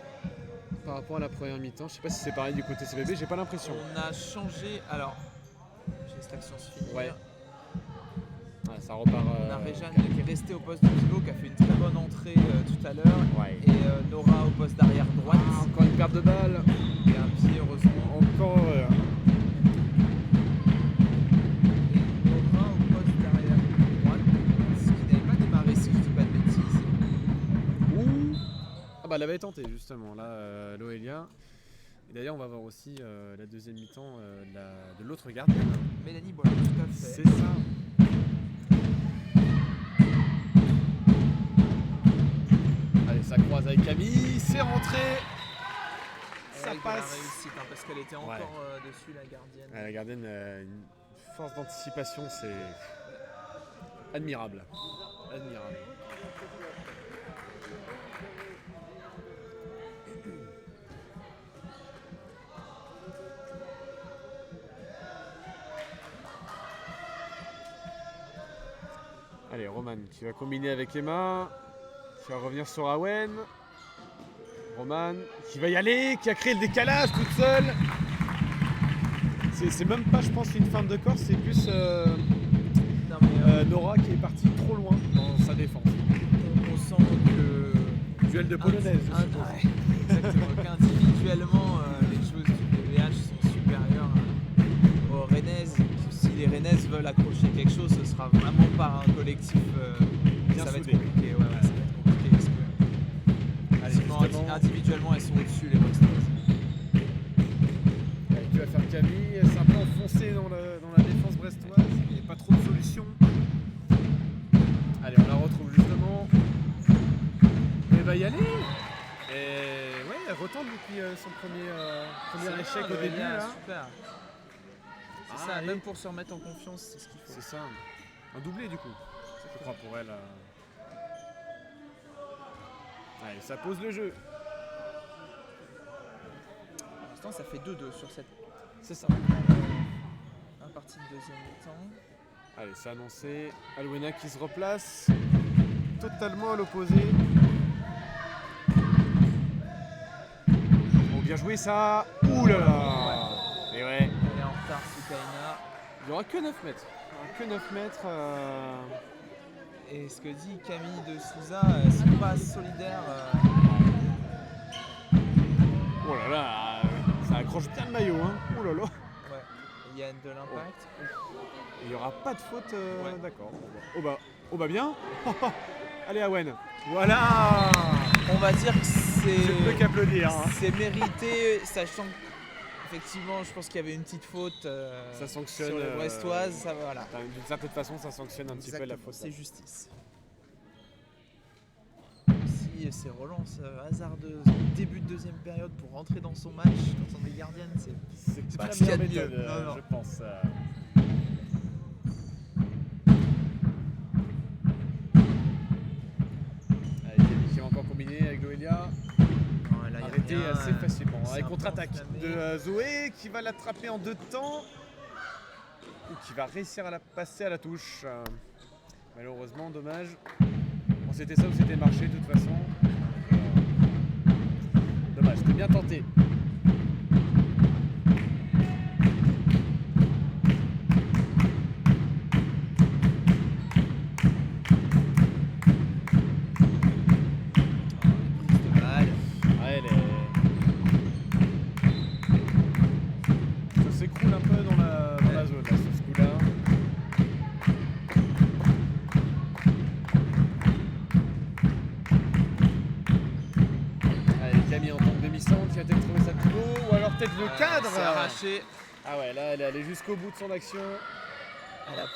par rapport à la première mi-temps. Je sais pas si c'est pareil du côté CBB, j'ai pas l'impression. On a changé. Alors, j'ai cette action se finir. Ouais. Ouais, ça repart. On a Réjeanne qui est resté au poste de pivot, qui a fait une très bonne entrée tout à l'heure. Ouais. Et Nora au poste d'arrière droite. Ah, encore une perte de balle. Et un pied, heureusement. Encore. Et Nora au poste d'arrière droite. Ce qui n'avait pas démarré, si je dis pas de bêtises. Ouh. Ah bah elle avait tenté justement là, Loelia. Et d'ailleurs on va voir aussi la deuxième mi-temps de l'autre gardienne. Mélanie Bollard, tout à fait. C'est ça. Allez, ça croise avec Camille, c'est rentré. Ça Elle, de la passe. réussite, hein, parce qu'elle était encore dessus, la gardienne. La gardienne a une force d'anticipation, c'est admirable. Admirable. Allez, Roman qui va combiner avec Emma, qui va revenir sur Awen. Roman qui va y aller, qui a créé le décalage toute seule. C'est même pas, je pense, une fin de corps, c'est plus Non, mais, Nora qui est partie trop loin dans sa défense. on sent que. Duel de polonaise, je suppose. Ouais, exactement. Qu'individuellement, les choses du BVH sont supérieures aux Rennaises. Si les Rennaises veulent accrocher quelque chose, ce sera vraiment par un collectif. Bien ça va être soudé. compliqué. Ouais, ça va être compliqué parce que Allez, sinon, justement. individuellement, elles sont au-dessus, les Brestoises. Allez, tu vas faire Camille, elle s'est un peu enfoncée dans la défense brestoise, il n'y a pas trop de solutions. Allez, on la retrouve justement. Elle va y aller. Et ouais, elle retente depuis son premier échec au début. Là. Super. C'est ça, allez. même pour se remettre en confiance, c'est ce qu'il faut. C'est ça. Un doublé du coup, je crois pour elle. Allez, ça pose le jeu. Pour l'instant, ça fait 2-2 sur cette C'est ça. partie de deuxième mi-temps. Allez, c'est annoncé. Alwena qui se replace. Totalement à l'opposé. Bon, bien joué ça. Ouh là là. Et ouais. Elle est en retard, Soukaina. Il n'y aura que 9 mètres. Il n'y aura que 9 mètres. Et ce que dit Camille de Souza, c'est pas solidaire. Oh là là. Ça accroche bien le maillot. Hein. Oh là là. Ouais, il y a de l'impact. Il n'y aura pas de faute. Ouais. D'accord. Oh bah bien. Allez, Awen. Voilà. On va dire que Je peux qu'applaudir. Hein. c'est mérité, sachant qu'effectivement, je pense qu'il y avait une petite faute Ça sanctionne, sur les Brestoises. Ça, voilà. Enfin, d'une certaine façon, ça sanctionne un petit peu la Exactement, faute. c'est justice. Si ces relances hasardeuses en début de deuxième période pour rentrer dans son match quand on est gardienne, C'est pas pas ce qu'il y la a meilleure de méthode, mieux. Non, non. je pense. Allez, Camille qui va encore combiner avec Loelia. Arrêté assez facilement. Avec contre-attaque de Zoé qui va l'attraper en 2 temps. Ou qui va réussir à la passer à la touche. Malheureusement, dommage. Bon, c'était ça ou c'était marché de toute façon. Dommage, c'était bien tenté. Prise de balle. Ouais, ça s'écroule un peu dans la zone. mettre le cadre. C'est arraché. Ah ouais, là elle est allée jusqu'au bout de son action. Elle a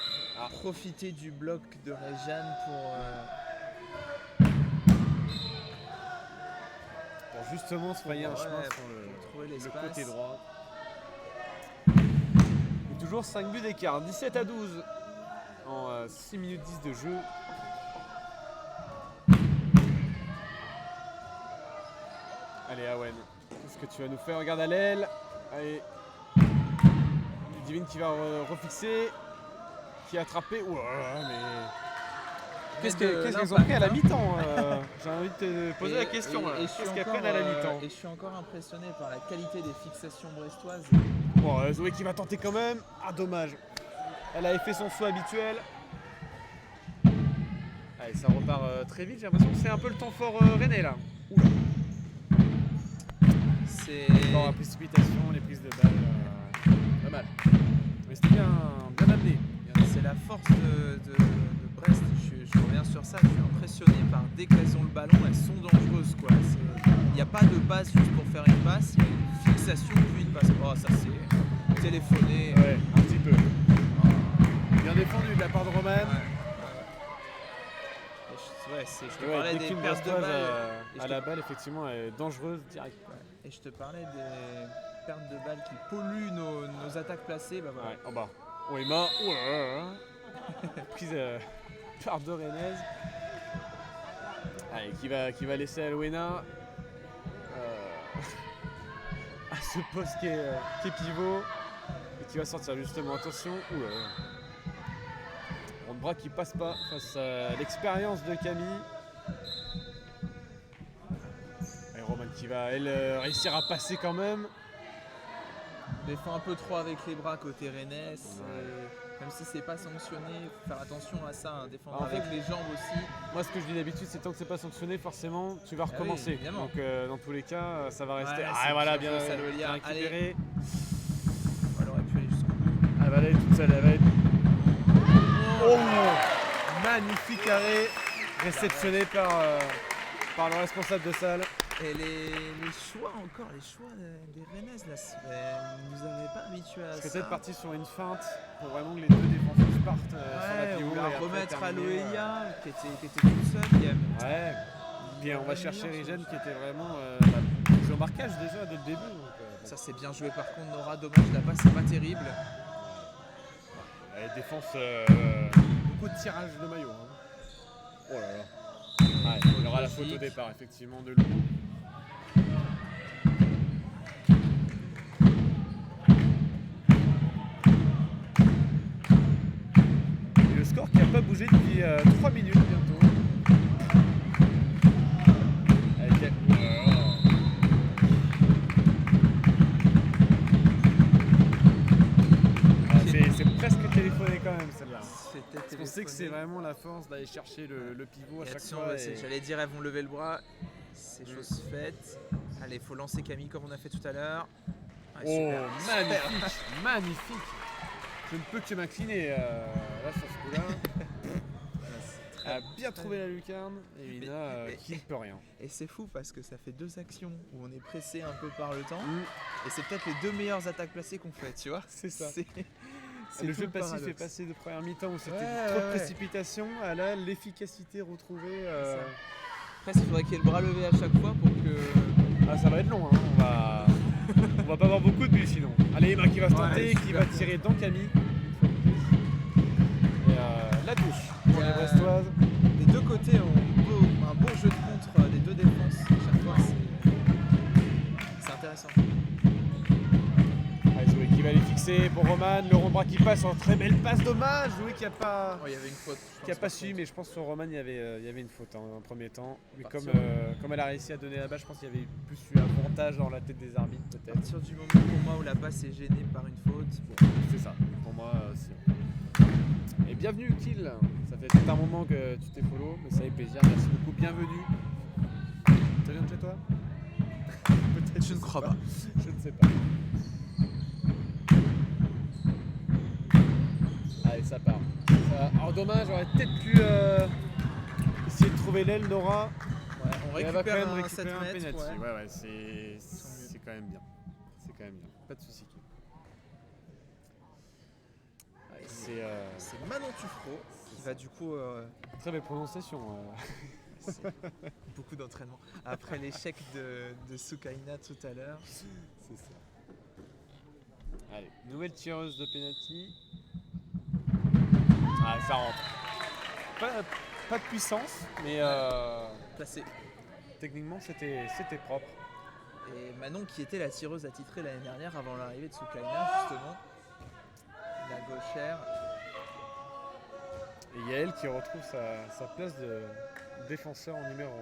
profité du bloc de Réjeanne pour justement se frayer un chemin sur trouver le l'espace. côté droit. Et toujours 5 buts d'écart, 17-12 en 6 minutes 10 de jeu. Allez Awen, qu'est-ce que tu vas nous faire? Regarde à l'aile. Allez. Ludivine qui va refixer. Qui a attrapé. Ouah, mais... Qu'est-ce qu'elles ont pris à la mi-temps J'ai envie de te poser la question. Qu'est-ce qu'elles prennent à la mi-temps? Et je suis encore impressionné par la qualité des fixations brestoises. Bon, Zoé qui va tenter quand même. Ah, dommage. Elle avait fait son saut habituel. Allez, ça repart très vite. J'ai l'impression que c'est un peu le temps fort René là. Oula. C'est. Bon, la précipitation, les prises de balles. Pas mal. Mais c'était bien amené. C'est la force de Brest. Je reviens sur ça. Je suis impressionné par dès qu'elles ont le ballon, elles sont dangereuses. Il n'y a pas de passe juste pour faire une passe. Il y a une fixation puis une passe. Oh, ça c'est téléphoné. Ouais, un petit peu. Bien défendu de la part de Roman. Je te parlais des pertes de balles. À la balle, effectivement, elle est dangereuse direct. Et je te parlais des pertes de balles qui polluent nos attaques placées. Bah voilà. Ouais, en bas. Oema. Prise par Dorenez. Allez, qui va laisser Alwena à ce poste qui est pivot. Et qui va sortir justement. Attention. Le bras qui passe pas face à l'expérience de Camille. Et Roman qui va réussir à passer quand même. Défend un peu trop avec les bras côté Rennes. Même si c'est pas sanctionné, il faut faire attention à ça, défendre avec les jambes aussi. Moi ce que je dis d'habitude c'est tant que c'est pas sanctionné forcément tu vas recommencer. Oui, donc dans tous les cas ça va rester. Voilà, bien récupéré. Elle aurait pu aller jusqu'au bout. Elle va aller toute seule, elle va être. Magnifique arrêt réceptionné par le responsable de salle. Et les choix des Rennes là, nous avaient pas habitués à ça. Peut-être parti sur une feinte pour vraiment que les deux défenseurs partent sur la pivot. On va remettre à l'Oeya qui était toute seule. Ouais. Bien, on va chercher Rigène qui était vraiment au marquage déjà dès le début. Donc, ça c'est bien joué par contre Nora, dommage la passe c'est pas terrible. Elle défense beaucoup de tirage de maillot. Oh là là. Ouais, il y aura la faute au départ effectivement de Lou. Et le score qui n'a pas bougé depuis 3 minutes bientôt. C'est presque téléphoné quand même celle-là. Parce qu'on sait que c'est vraiment la force d'aller chercher le pivot à chaque fois. J'allais dire elles vont lever le bras, c'est chose faite. Allez, il faut lancer Camille comme on a fait tout à l'heure. Super, magnifique, magnifique. Je ne peux que m'incliner là sur ce coup-là. Elle a bien trouvé la lucarne et Lina qui ne peut rien. Et c'est fou parce que ça fait 2 actions où on est pressé un peu par le temps. Et c'est peut-être les 2 meilleures attaques placées qu'on fait, tu vois. C'est ça. Le jeu passif est passé de première mi-temps où c'était trop de précipitation à là l'efficacité retrouvée. Après, il faudrait qu'il y ait le bras levé à chaque fois pour que. Ah, ça va être long, hein. On va pas avoir beaucoup de buts sinon. Allez, Emma qui va se tenter, qui va tirer dans Camille. Et la touche pour les Brestoises. Les deux côtés ont un bon jeu de contre des deux défenses. À chaque fois, c'est intéressant. Zoé qui va aller fixer pour Roman, le rond de bras qui passe en très belle passe, dommage. Zoé qui a pas, il y avait une faute, qui a pas suivi, mais je pense que sur Roman il y avait une faute en premier temps. Mais comme elle a réussi à donner la balle, je pense qu'il y avait plus eu avantage dans la tête des arbitres peut-être. À partir du moment pour moi où la passe est gênée par une faute, c'est ça. Pour moi c'est. Et bienvenue Kill. Ça fait peut-être un moment que tu t'es follow, mais ça fait plaisir. Merci beaucoup. Bienvenue. Ça vient de chez toi? Peut-être. Je ne crois pas. Je ne sais pas. Allez, ça part. Alors dommage, j'aurais peut-être pu essayer de trouver l'aile Nora. Ouais, on récupère quand même un récupérer 7 un mètres. penalty. Ouais, c'est quand même bien. C'est quand même bien. Pas de soucis. C'est Manon Tuffreau qui va du coup... Très belle prononciation. C'est beaucoup d'entraînement. Après l'échec de Soukaina tout à l'heure. C'est ça. Allez, nouvelle tireuse de penalty. Ah, ça rentre. Pas de puissance, mais Placé. techniquement c'était propre. Et Manon qui était la tireuse attitrée l'année dernière avant l'arrivée de Soukaina justement. La gauchère. Et Yael qui retrouve sa place de défenseur en numéro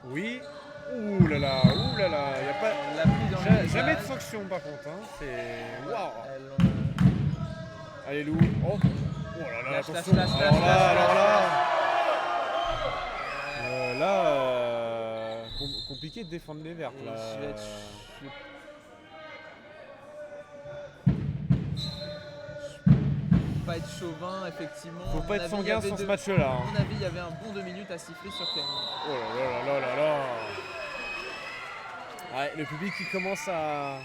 1. Oui. Ouh là là. Y a pas. La prise dans le Jamais de visage. sanction par contre. Hein. C'est. Waouh. Elle, Allez Lou. Oh. Oh là là. Lâche, Attention. lâche, Alors lâche, là. Compliqué de défendre les vertes là. Pas être chauvin, effectivement. Faut pas être sanguin sur ce match-là. À mon avis, il y avait un bon 2 minutes à siffler sur Camille. Oh là là. Ouais, le public qui commence à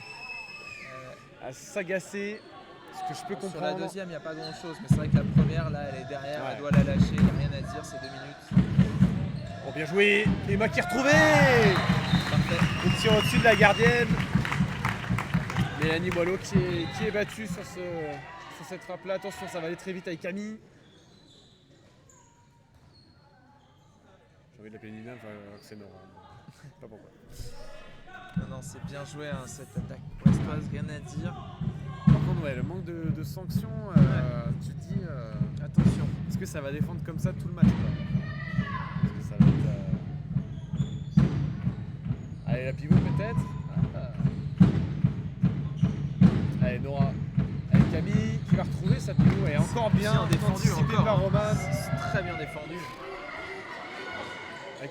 s'agacer, ce que je peux comprendre. Sur la deuxième, il n'y a pas grand-chose, mais c'est vrai que la première, là, elle est derrière, Ouais. elle doit la lâcher, il n'y a rien à dire, c'est 2 minutes. Oh, bien joué. Emma qui est retrouvée. Parfait. Le tir au-dessus de la gardienne. Mélanie Boileau qui est battue sur cette frappe-là. Attention, ça va aller très vite avec Camille. J'ai envie de l'appeler Nina, enfin, c'est Nora. Pas pourquoi. Non, c'est bien joué, hein, cette attaque brestoise, rien à dire. Par contre, ouais, le manque de sanctions, tu te dis attention, est-ce que ça va défendre comme ça tout le match quoi. Est-ce que ça va être, Allez, la pivot peut-être. Allez, Nora. Avec Camille qui va retrouver sa pivot. Elle est encore bien défendu, anticipée encore. par Roman. C'est très bien défendu.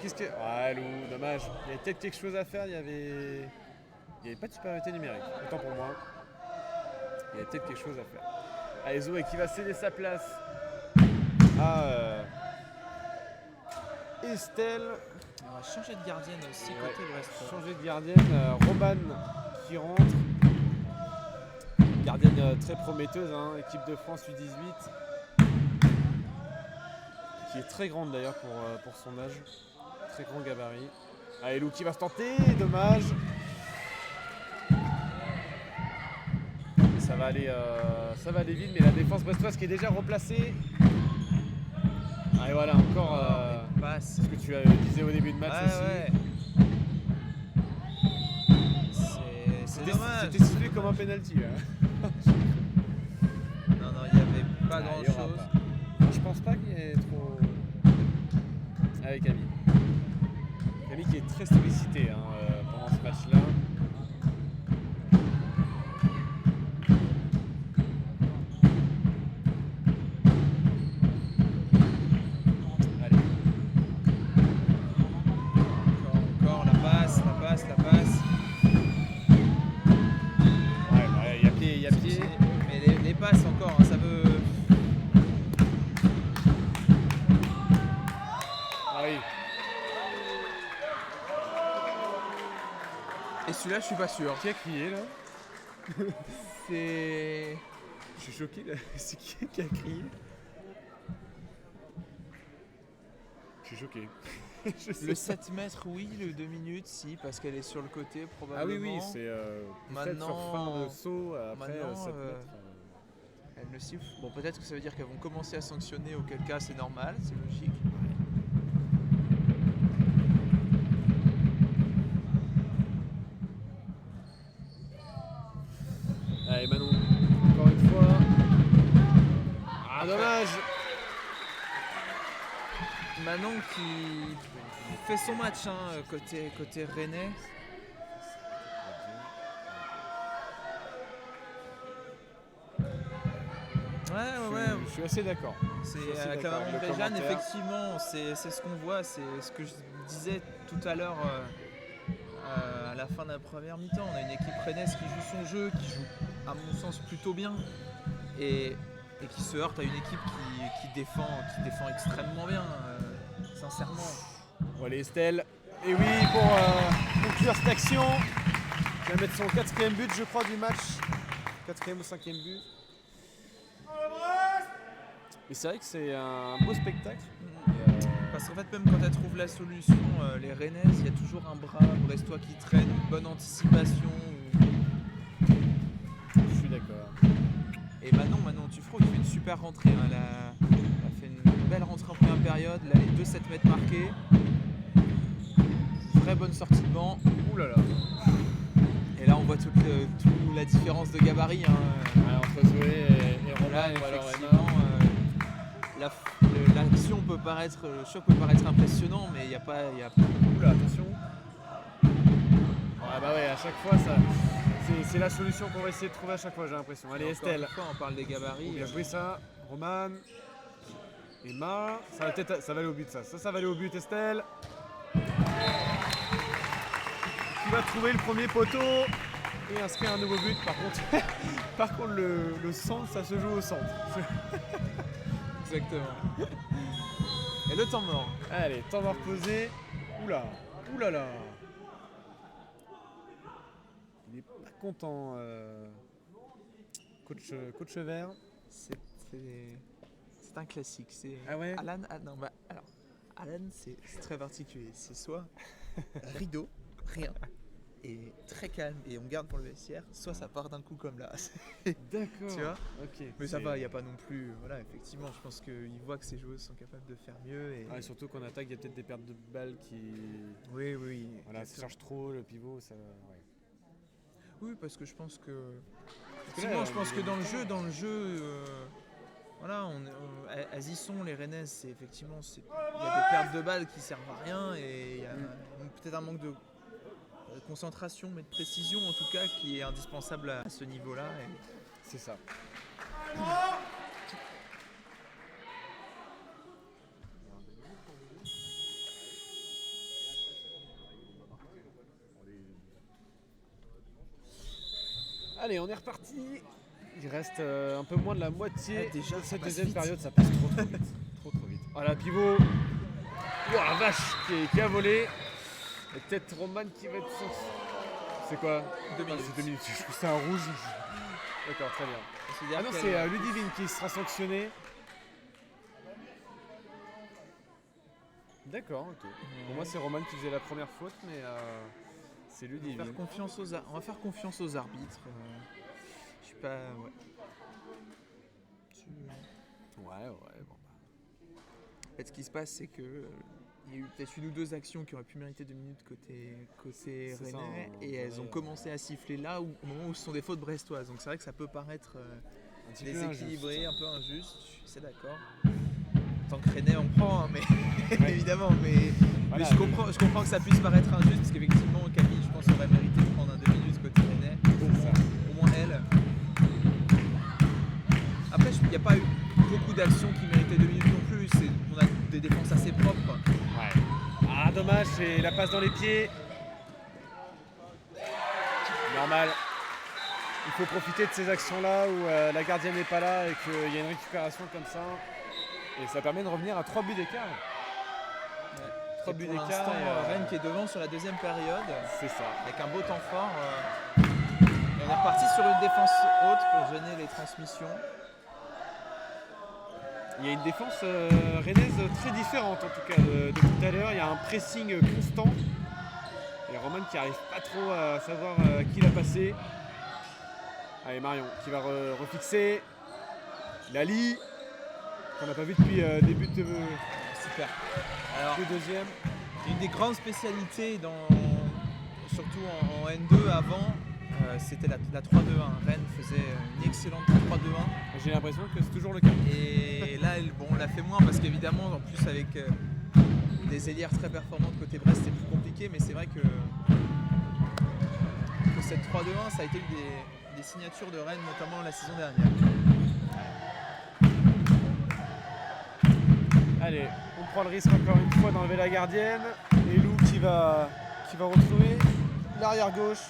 Qu'est-ce que. Ah, Lou, dommage. Il y avait peut-être quelque chose à faire. Il y avait pas de supériorité numérique. Autant pour moi. Il y avait peut-être quelque chose à faire. Allez, Zoé qui va céder sa place à Estelle. On va changer de gardienne aussi côté brestois. Changer de gardienne. Roman qui rentre. Gardienne très prometteuse, hein, équipe de France U18. Qui est très grande d'ailleurs pour son âge. Très grand gabarit. Allez, Lou qui va se tenter, dommage. Et ça va aller vite, mais la défense brestoise qui est déjà replacée. Allez, voilà, encore passe. ce que tu disais au début de match aussi. Ouais. C'est dommage. C'était sifflé comme un penalty. Non, il n'y avait pas grand-chose. Je pense pas qu'il y ait trop. Avec Camille. Camille qui est très sollicité pendant ce match-là. Allez. Encore la passe. Ouais, il y a pied. Mais les passes encore, hein, ça veut. Ah oui. Et celui-là, je suis pas sûr. Qui a crié là? C'est. Je suis choqué là. C'est qui a crié? Je suis choqué. Le 7 mètres, oui, le 2 minutes, si, parce qu'elle est sur le côté, Ah probablement. oui, c'est Maintenant- sur fin de saut après maintenant, 7 mètres. Elle le siffle. Bon, peut-être que ça veut dire qu'elles vont commencer à sanctionner, auquel cas c'est normal, c'est logique. Allez, Manon, encore une fois. Ah, dommage. Manon qui fait son match côté rennais. Ouais. Je suis assez d'accord. C'est Je suis assez avec d'accord la avec le Réjeanne, commentaire. effectivement, c'est ce qu'on voit, c'est ce que je disais tout à l'heure à la fin de la première mi-temps. On a une équipe rennaise qui joue son jeu, qui joue à mon sens plutôt bien et qui se heurte à une équipe qui défend extrêmement bien, sincèrement. Bon, allez, Estelle. Et oui, pour conclure cette action. Il va mettre son 4e but, je crois, du match. 4e ou 5e but. Et c'est vrai que c'est un beau spectacle. Parce qu'en fait, même quand elle trouve la solution, les Rennaises, il y a toujours un bras brestois qui traîne, une bonne anticipation. Je suis d'accord. Et Manon Tuffreau qui fait une super rentrée. Hein. Elle a fait une belle rentrée en première période. Là, les 2 7 mètres marqués. Très bonne sortie de banc. Ouh là là. Et là, on voit toute la différence de gabarit. Hein. Ouais, entre Zoé et Romain. Là, Ou alors effectivement, l'action peut paraître, le choc peut paraître impressionnant, mais il n'y a pas. Oula, attention. Ouais, bah ouais, à chaque fois, ça, c'est la solution qu'on va essayer de trouver à chaque fois, j'ai l'impression. Allez, Estelle. Une fois, on parle des gabarits. Bien joué ça. Roman. Emma. Ça va aller au but, ça. Ça va aller au but, Estelle. Qui va trouver le premier poteau et inscrire un nouveau but. Par contre, le centre, ça se joue au centre. Exactement. Et le temps mort. Allez, temps mort posé. Oula, oulala. Il est pas content, coach Vert. C'est un classique. C'est Ah ouais. Alan, Alan, c'est très particulier. C'est soit rideau, rien, et très calme, et on garde pour le vestiaire, soit ça part d'un coup comme là. D'accord. Tu vois. Ok. Mais ça va, il n'y a pas non plus. Voilà, effectivement, je pense qu'ils voient que ces joueuses sont capables de faire mieux. Et surtout qu'en attaque, il y a peut-être des pertes de balles qui. Oui. Voilà, ça charge trop, le pivot, ça. Ouais. Oui, parce que je pense que. Parce que là, je pense que dans le jeu. Voilà, elles y sont, les Rennaises, c'est effectivement, il y a des pertes de balles qui servent à rien et il y a peut-être un manque de concentration, mais de précision en tout cas, qui est indispensable à ce niveau-là. C'est ça. Allez, on est reparti. Il reste un peu moins de la moitié déjà, de cette passe deuxième vite. période, ça passe trop vite. trop vite. Voilà, pivot. Oh la vache qui a volé. Et peut-être Roman qui va être son. C'est quoi 2 minutes. C'est 2 minutes. Je trouve que c'est un rouge. D'accord, très bien. Ah non, c'est Ludivine qui sera sanctionné. D'accord, ok. Pour moi, c'est Roman qui faisait la première faute, mais c'est Ludivine. On va faire confiance aux arbitres. Je suis pas. Ouais, bon. En fait, ce qui se passe, c'est que il y a eu peut-être 1 ou 2 actions qui auraient pu mériter 2 minutes côté Rennais, et elles ont commencé à siffler là au moment où ce sont des fautes brestoises. Donc c'est vrai que ça peut paraître un petit peu déséquilibré, injuste. un peu injuste. Je suis d'accord. En tant que Rennais, on prend, hein, mais Ouais. évidemment. Mais Voilà, je comprends que ça puisse paraître injuste, parce qu'effectivement, Camille, je pense, aurait mérité de prendre un 2 minutes côté Rennais. Au moins elle. Après, il n'y a pas eu beaucoup d'actions qui méritaient 2 minutes non plus. On a des défenses assez propres. Ouais. Ah, dommage, c'est la passe dans les pieds. Normal. Il faut profiter de ces actions-là où la gardienne n'est pas là et qu'il y a une récupération comme ça. Et ça permet de revenir à 3 buts d'écart. Ouais. 3 buts Pour d'écart. l'instant, Rennes qui est devant sur la deuxième période, C'est ça. avec un beau temps fort. Et on est reparti sur une défense haute pour gêner les transmissions. Il y a une défense rennaise très différente en tout cas de tout à l'heure. Il y a un pressing constant. Et Roman qui n'arrive pas trop à savoir qui l'a passé. Allez, Marion qui va refixer. Lali, qu'on n'a pas vu depuis début de Super. Alors, le deuxième. une des grandes spécialités, surtout en N2 avant, c'était la 3-2-1. Rennes faisait une excellente 3-2-1. J'ai l'impression que c'est toujours le cas. Et là, on l'a fait moins parce qu'évidemment, en plus avec des ailières très performantes côté Brest, c'est plus compliqué. Mais c'est vrai que cette 3-2-1, ça a été une des signatures de Rennes, notamment la saison dernière. Allez, on prend le risque encore une fois d'enlever la gardienne. Et Lou qui va retrouver l'arrière gauche.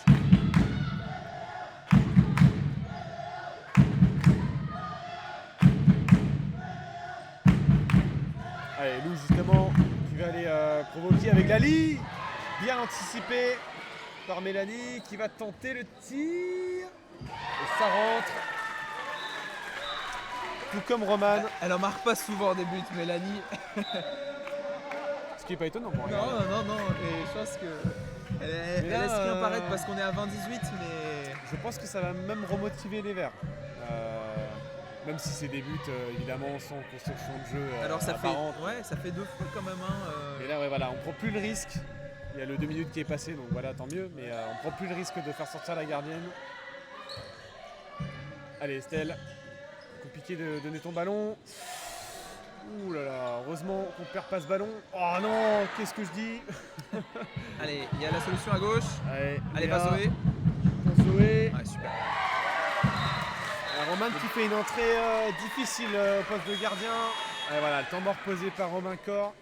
Allez, Lou justement qui va aller provoquer avec Lali. Bien anticipé. par Mélanie qui va tenter le tir. Et ça rentre. Tout comme Roman. Elle en marque pas souvent des buts, Mélanie. Ce qui est pas étonnant pour Non, et je pense que elle laisse rien paraître parce qu'on est à 20-18, mais je pense que ça va même remotiver les Verts. Même si c'est des buts évidemment sans construction de jeu. Alors ça apparente. ça fait 2 fois quand même. Mais là, ouais, voilà, on prend plus le risque. Il y a le 2 minutes qui est passé, donc voilà, tant mieux. Mais on prend plus le risque de faire sortir la gardienne. Allez, Estelle. Compliqué de donner ton ballon. Ouh là là, heureusement qu'on perd pas ce ballon. Oh non, qu'est-ce que je dis? Allez, il y a la solution à gauche. Allez, Léa, va Zoé. pour Zoé. Ouais, super. Roman qui fait une entrée difficile au poste de gardien. Voilà, le temps mort posé par Romain Corr.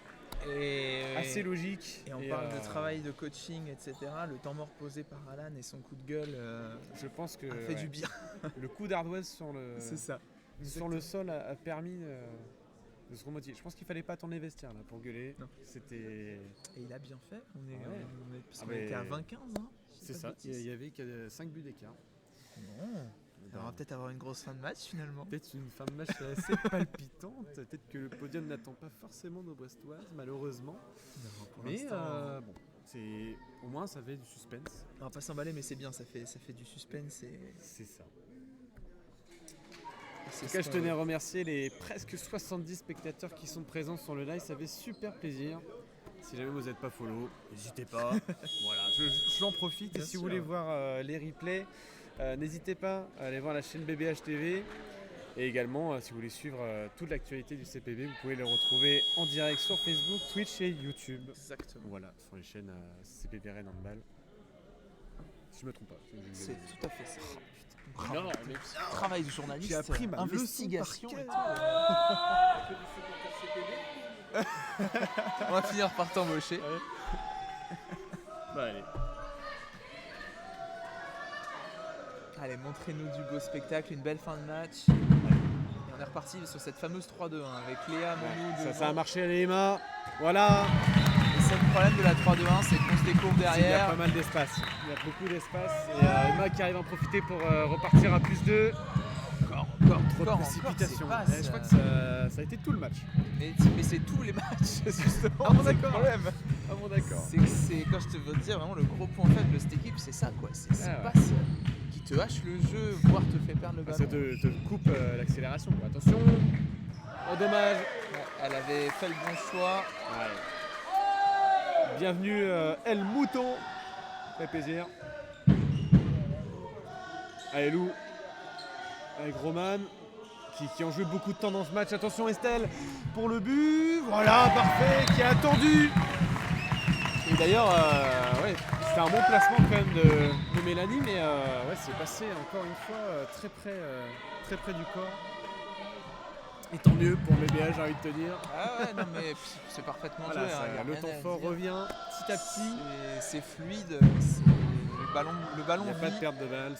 Assez logique. Et on parle de travail de coaching, etc. Le temps mort posé par Alan et son coup de gueule je pense que a fait du bien. Le coup d'ardoise sur le, C'est ça. sur le sol a permis de se remotiver. Je pense qu'il fallait pas attendre les vestiaires là, pour gueuler. Non. C'était... Et il a bien fait. On mais était à 20-15. Hein, c'est ça, il y avait 5 buts d'écart. Bon. On va peut-être avoir une grosse fin de match finalement. Peut-être une fin de match assez palpitante. Peut-être que le podium n'attend pas forcément nos Brestoises, malheureusement. Non, mais bon, au moins ça fait du suspense. On va pas s'emballer, mais c'est bien, ça fait du suspense. C'est ça. En tout cas, je tenais à remercier les presque 70 spectateurs qui sont présents sur le live. Ça fait super plaisir. Si jamais vous n'êtes pas follow, n'hésitez pas. Voilà, j'en profite. Bien et si sûr. vous voulez voir les replays, n'hésitez pas à aller voir la chaîne BBH TV. Et également, si vous voulez suivre toute l'actualité du CPB, vous pouvez les retrouver en direct sur Facebook, Twitch et YouTube. Exactement. Voilà, sur les chaînes CPB Rennes Handball. Si je me trompe pas. C'est tout à fait ça. Non, mais Travail de journaliste, j'ai appris ma investigation. leçon Et par tout. On va finir par t'embaucher. Bah allez. Allez, montrez-nous du beau spectacle, une belle fin de match. Et on est reparti sur cette fameuse 3-2 avec Léa, Monou. Ça a marché à l'EMA. Voilà. Le seul problème de la 3-2-1, c'est qu'on se découvre Il y a derrière. pas mal d'espace. Il y a beaucoup d'espace. Et Emma qui arrive à en profiter pour repartir à +2. Encore Trop de précipitation. Je crois que ça a été tout le match. Mais c'est tous les matchs, justement. Ah bon, c'est le d'accord. problème. Ah bon, d'accord. C'est quand je te veux dire vraiment le gros point faible de cette équipe, c'est ça quoi. C'est ces passes qui te hachent le jeu, voire te fait perdre le ballon. Ça te coupe l'accélération. Attention. Oh, dommage. Ouais, elle avait fait le bon choix. Ouais. Bienvenue El Mouton. Ça fait plaisir. Allez Lou. Avec Roman. Qui ont joué beaucoup de temps dans ce match. Attention Estelle pour le but. Voilà, parfait, qui a attendu. Et d'ailleurs, c'était un bon placement quand même de Mélanie, mais c'est passé encore une fois très près du corps. Et tant mieux pour le BBH, j'ai envie de te dire. Ah ouais, non mais c'est parfaitement Voilà, joué. Hein, le temps fort revient petit à petit. C'est fluide, le ballon Il n'y a vit. pas de perte de balle,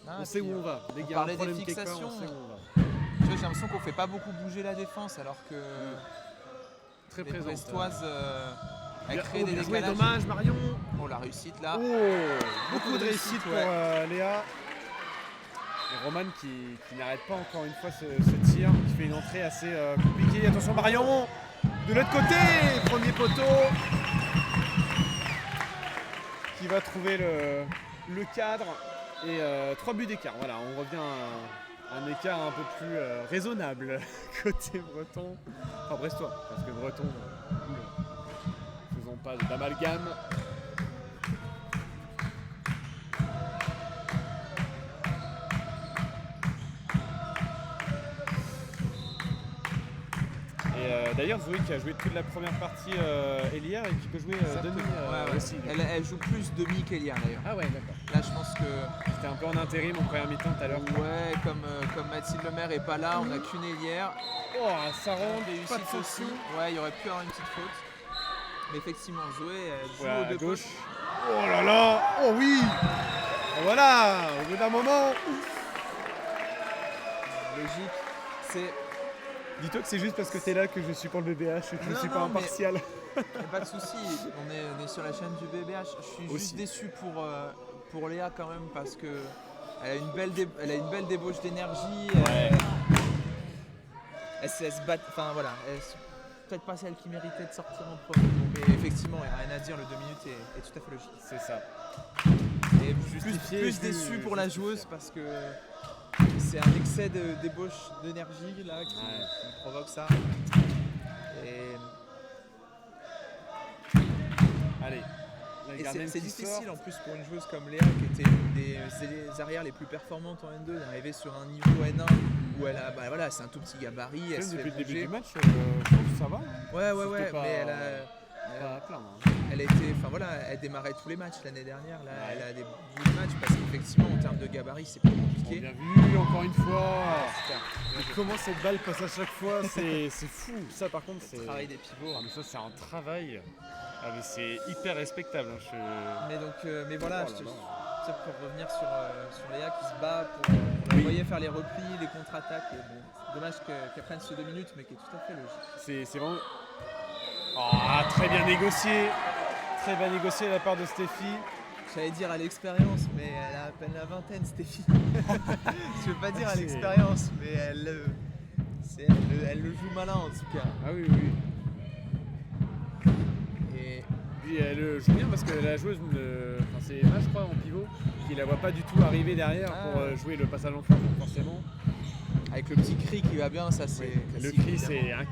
on sait où on va. Dès qu'il y a un problème quelque part, on sait où on va. Tu vois, j'ai l'impression qu'on fait pas beaucoup bouger la défense alors que très les présente. Brestoises elles créent des Bien joué, décalages. dommage Marion. Oh la réussite là. Beaucoup de réussite pour Léa. Et Roman qui n'arrête pas encore une fois ce tir, qui fait une entrée assez compliquée. Attention Marion, de l'autre côté, premier poteau, qui va trouver le cadre. Et 3 buts d'écart, voilà, on revient à un écart un peu plus raisonnable côté breton, enfin brestois, parce que breton, faisons pas d'amalgame. Et d'ailleurs Zoé qui a joué toute la première partie Elia et qui peut jouer demi aussi. Elle joue plus demi qu'Elia d'ailleurs. Ah ouais, d'accord. Là je pense que c'était un peu en intérim en première mi-temps tout à l'heure. Ouais, comme Mathilde Lemaire est pas là, on a qu'une Hélière. Oh, ça rentre, pas de réussite aussi. Ouais, il y aurait pu avoir une petite faute. Mais effectivement, Zoé elle joue voilà, aux deux gauche. potes. Oh là là, oh oui. Voilà, au bout d'un moment. Logique, c'est Dis-toi que c'est juste parce que t'es là que je suis pour le BBH et que je ne suis pas impartial. Y a pas de souci, on est sur la chaîne du BBH. Je suis juste déçu pour Léa quand même parce que elle a une belle débauche d'énergie. Elle se bat, enfin voilà, c'est peut-être pas celle qui méritait de sortir en premier. Mais effectivement, il n'y a rien à dire, le 2 minutes est tout à fait logique. C'est ça. Et plus déçu pour la joueuse parce que c'est un excès de débauche d'énergie là qui provoque ça. Allez. Et c'est difficile en plus pour une joueuse comme Léa qui était une des arrières les plus performantes en N2 d'arriver sur un niveau N1 où elle a, voilà, c'est un tout petit gabarit, elle se fait depuis le début du bouger. match, je trouve que ça va. Ouais, pas, mais elle pas à plaindre. elle était, enfin voilà, elle démarrait tous les matchs l'année dernière. Là, elle a des bouts de matchs parce qu'effectivement en termes de gabarit c'est plus compliqué. Bien vu, encore une fois. Super. Mais comment cette balle passe à chaque fois, c'est fou. Ça par contre c'est. Le travail des pivots. Mais ça c'est un travail. Ah, mais c'est hyper respectable. Mais voilà, peut-être pour revenir sur Léa qui se bat pour on la voyait faire les replis, les contre-attaques. Et bon, c'est dommage qu'elle prenne ce 2 minutes, mais qui est tout à fait logique. C'est vraiment. Très bien négocié. Très bien négocié de la part de Stéphie. J'allais dire à l'expérience, mais elle a à peine la vingtaine, Stéphie. Je veux pas dire à l'expérience, mais elle le joue malin en tout cas. Ah oui. Et puis elle joue bien parce que la joueuse, c'est Emma je crois en pivot, qui la voit pas du tout arriver derrière pour jouer le passage en force forcément. Avec le petit cri qui va bien, ça c'est classique. Le cri c'est un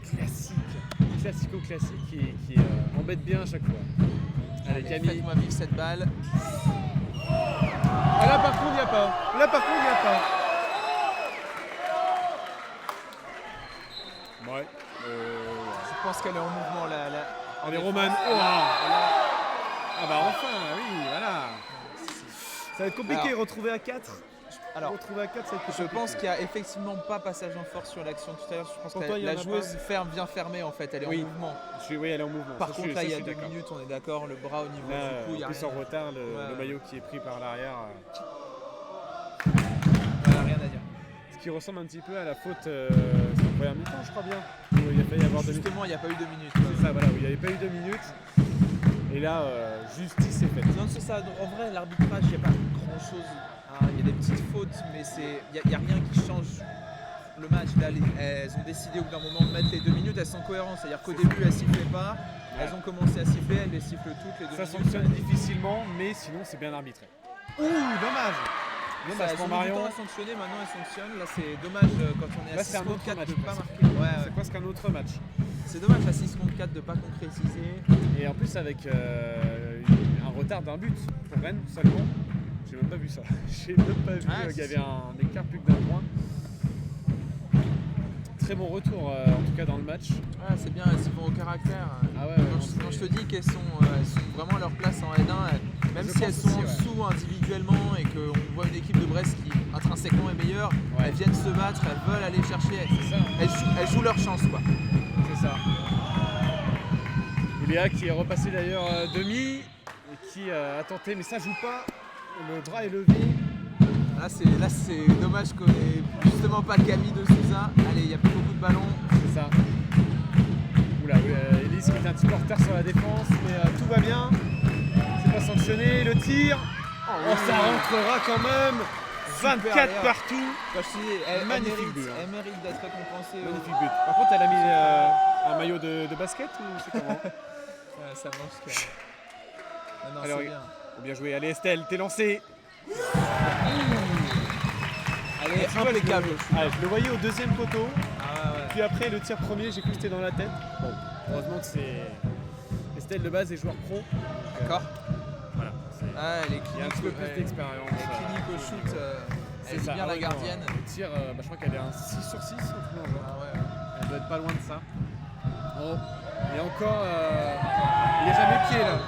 classico-classique qui embête bien à chaque fois. Allez Camille, faites-moi vivre cette balle. Là par contre il n'y a pas. Ouais. Je pense qu'elle est en mouvement là. On est Roman. Enfin, oui, voilà. Ça va être compliqué de retrouver à 4. Alors, ça va être je pense qu'il n'y a effectivement pas passage en force sur l'action tout à l'heure. Je pense que la joueuse vient fermer en fait, elle est en mouvement. Oui, elle est en mouvement. Par contre, là, il y a 2 minutes, on est d'accord, le bras au niveau du cou, il y a plus en retard, le maillot qui est pris par l'arrière. Rien à dire. Ce qui ressemble un petit peu à la faute en première mi-temps, je crois bien. Où il a failli y avoir 2 minutes. Justement, il n'y a pas eu 2 minutes. C'est ça, voilà, où il n'y avait pas eu 2 minutes. Et là, justice est faite. Non, c'est ça. En vrai, l'arbitrage, il n'y a pas grand-chose. Il y a des petites fautes, mais il n'y a rien qui change le match. Là, elles ont décidé au bout d'un moment de mettre les 2 minutes, elles sont cohérentes. C'est-à-dire qu'au début, elles ne sifflaient pas. Elles ont commencé à siffler, elles les sifflent toutes les 2 minutes. Ça fonctionne difficilement, mais sinon, c'est bien arbitré. Dommage. Elles ont mis du temps à sanctionner, maintenant elles sanctionnent. Là, c'est dommage quand on est à 6 contre 4 de ne pas marquer. C'est presque un autre match. C'est dommage à 6 contre 4 de ne pas concrétiser. Et en plus, avec un retard d'un but pour Rennes seulement. J'ai même pas vu ça. J'ai même pas vu qu'il y avait un écart plus que d'un point. Très bon retour en tout cas dans le match. C'est bien, elles y vont au caractère. Quand je te dis qu'elles sont vraiment à leur place en N1, même si elles sont en dessous individuellement et qu'on voit une équipe de Brest qui intrinsèquement est meilleure, elles viennent se battre, elles veulent aller chercher. Elles jouent leur chance quoi. C'est ça. Et Léa qui est repassé d'ailleurs demi et qui a tenté, mais ça joue pas. Le bras est levé. Là c'est dommage qu'on ait justement pas Camille de Souza. Allez, il n'y a plus beaucoup de ballons. C'est ça. Oula, Elise qui est un petit peu en retard sur la défense, mais tout va bien. C'est pas sanctionné. Le tir. Ça rentrera quand même. 24 partout. Elle mérite d'être récompensée. Magnifique but. Par contre, elle a mis un maillot de basket ou c'est comment? Ça mange quand même. Alors, c'est bien. Bien joué, allez Estelle, t'es lancée. Allez, impeccable. Je le voyais au deuxième poteau. Puis après le tir premier, j'ai cru que c'était dans la tête. Bon, heureusement que c'est Estelle de base et joueur pro. D'accord. Voilà. Elle est il y a un petit peu plus d'expérience. Elle est clinique au shoot. Elle est bien la gardienne. Le tir, je crois qu'elle est un 6 sur 6 Elle doit être pas loin de ça. Oh. Et encore, il n'est jamais pied là.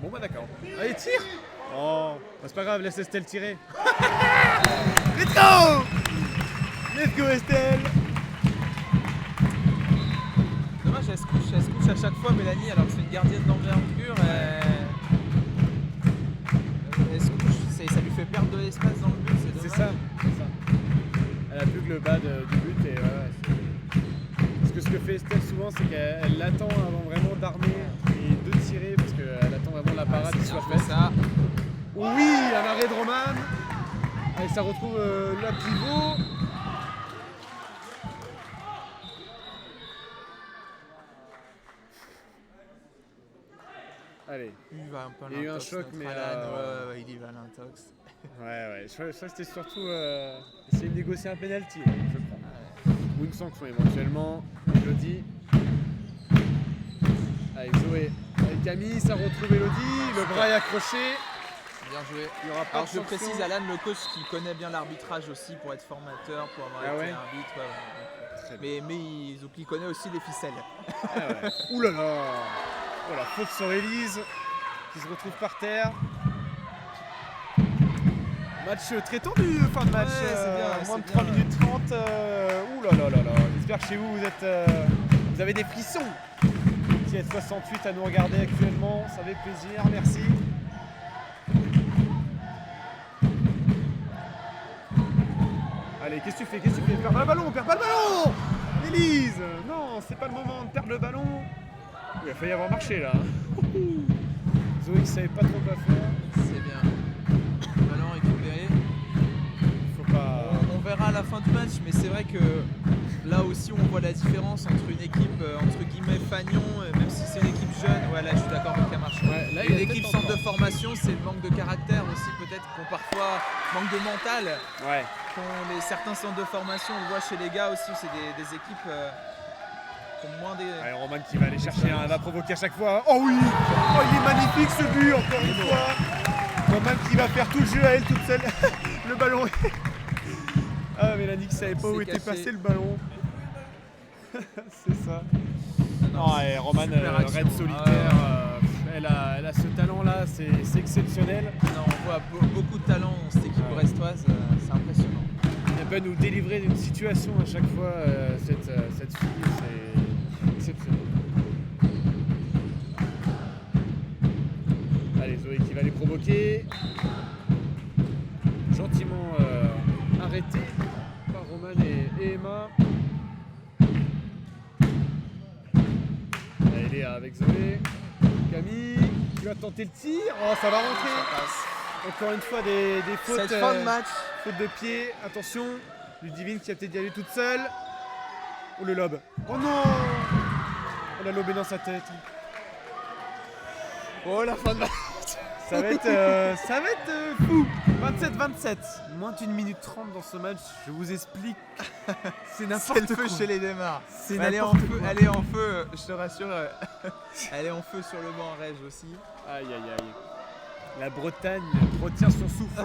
Bon d'accord. Allez, tire. C'est pas grave, laisse Estelle tirer. Let's go. Let's go Estelle. Dommage, elle se couche à chaque fois Mélanie alors que c'est une gardienne d'envergure. Elle se couche, ça lui fait perdre de l'espace dans le but, c'est dommage. C'est ça. Elle a plus que le bas du but et voilà. Parce que ce que fait Estelle souvent, c'est qu'elle l'attend avant vraiment d'armer et de tirer parce qu'elle attend vraiment la parade qui soit faite. Ça. Oui, un arrêt de Roman. Allez, ça retrouve la pivot. Allez. Il va un peu Il y a eu un choc, mais il y va à l'intox. Ouais. Je crois que c'était surtout essayer de négocier un penalty, je crois. Ou une sanction éventuellement. Elodie. Avec Zoé. Avec Camille, ça retrouve Elodie. Le bras est accroché. Bien joué. Il y aura pas Alors de je sanction. précise, Alan, le coach qui connaît bien l'arbitrage aussi pour être formateur, pour avoir été arbitre. Très bien. Mais il connaît aussi les ficelles. Ah ouais. Ouh là là. Voilà, faute sur Élise qui se retrouve par terre. Match très tendu, fin de match. Ouais, c'est bien, moins c'est de 3 bien. minutes 30. Ouh là là là là. J'espère que chez vous, vous avez des frissons. Qui est 68 à nous regarder actuellement. Ça fait plaisir. Merci. Allez, qu'est-ce que tu fais? Perd pas le ballon, Élise. Non, c'est pas le moment de perdre le ballon. Il a failli avoir marché là. Zoé qui savait pas trop quoi faire. C'est bien. Ballon récupéré. Faut pas. On verra à la fin du match, mais c'est vrai que là aussi on voit la différence entre une équipe entre guillemets fagnon, même si c'est une équipe jeune. Ouais, là je suis d'accord avec Camarche. Ouais, là, Et il y a une équipe peut-être centre de encore. formation, c'est le manque de caractère aussi peut-être, qu'on parfois manque de mental. Ouais. Certains centres de formation, on le voit chez les gars aussi, c'est des équipes qui ont moins des. Allez, Roman qui va aller chercher un, va provoquer à chaque fois. Oh oui. Oh, il est magnifique ce but encore une fois. Roman qui va faire tout le jeu à elle toute seule. Le ballon. Ah, Mélanie qui savait pas où était passé le ballon. C'est ça. Non, et Roman, raid solitaire, elle a ce talent-là, c'est exceptionnel. Non, on voit beaucoup de talent dans cette équipe brestoise, c'est impressionnant. Elle peut nous délivrer d'une situation à chaque fois, cette fille, c'est exceptionnel. Allez, Zoé qui va les provoquer. Gentiment arrêté par Roman et Emma. Allez, Léa avec Zoé. Camille qui va tenter le tir. Oh, ça va rentrer. Ça passe. Encore une fois des fautes. Cette fin de match. Faute de pied. Attention. Ludivine qui a peut-être y aller toute seule. Oh, le lob. Oh non. Elle a lobé dans sa tête. Oh, la fin de match. Ça va être fou. 27-27. Moins d'une minute 30 dans ce match. Je vous explique. C'est n'importe C'est le feu quoi. chez les démarres. C'est Elle est en n'importe feu, quoi. elle est en feu, je te rassure. Elle est en feu sur le banc en Rège aussi. Aïe aïe aïe. La Bretagne retient son souffle.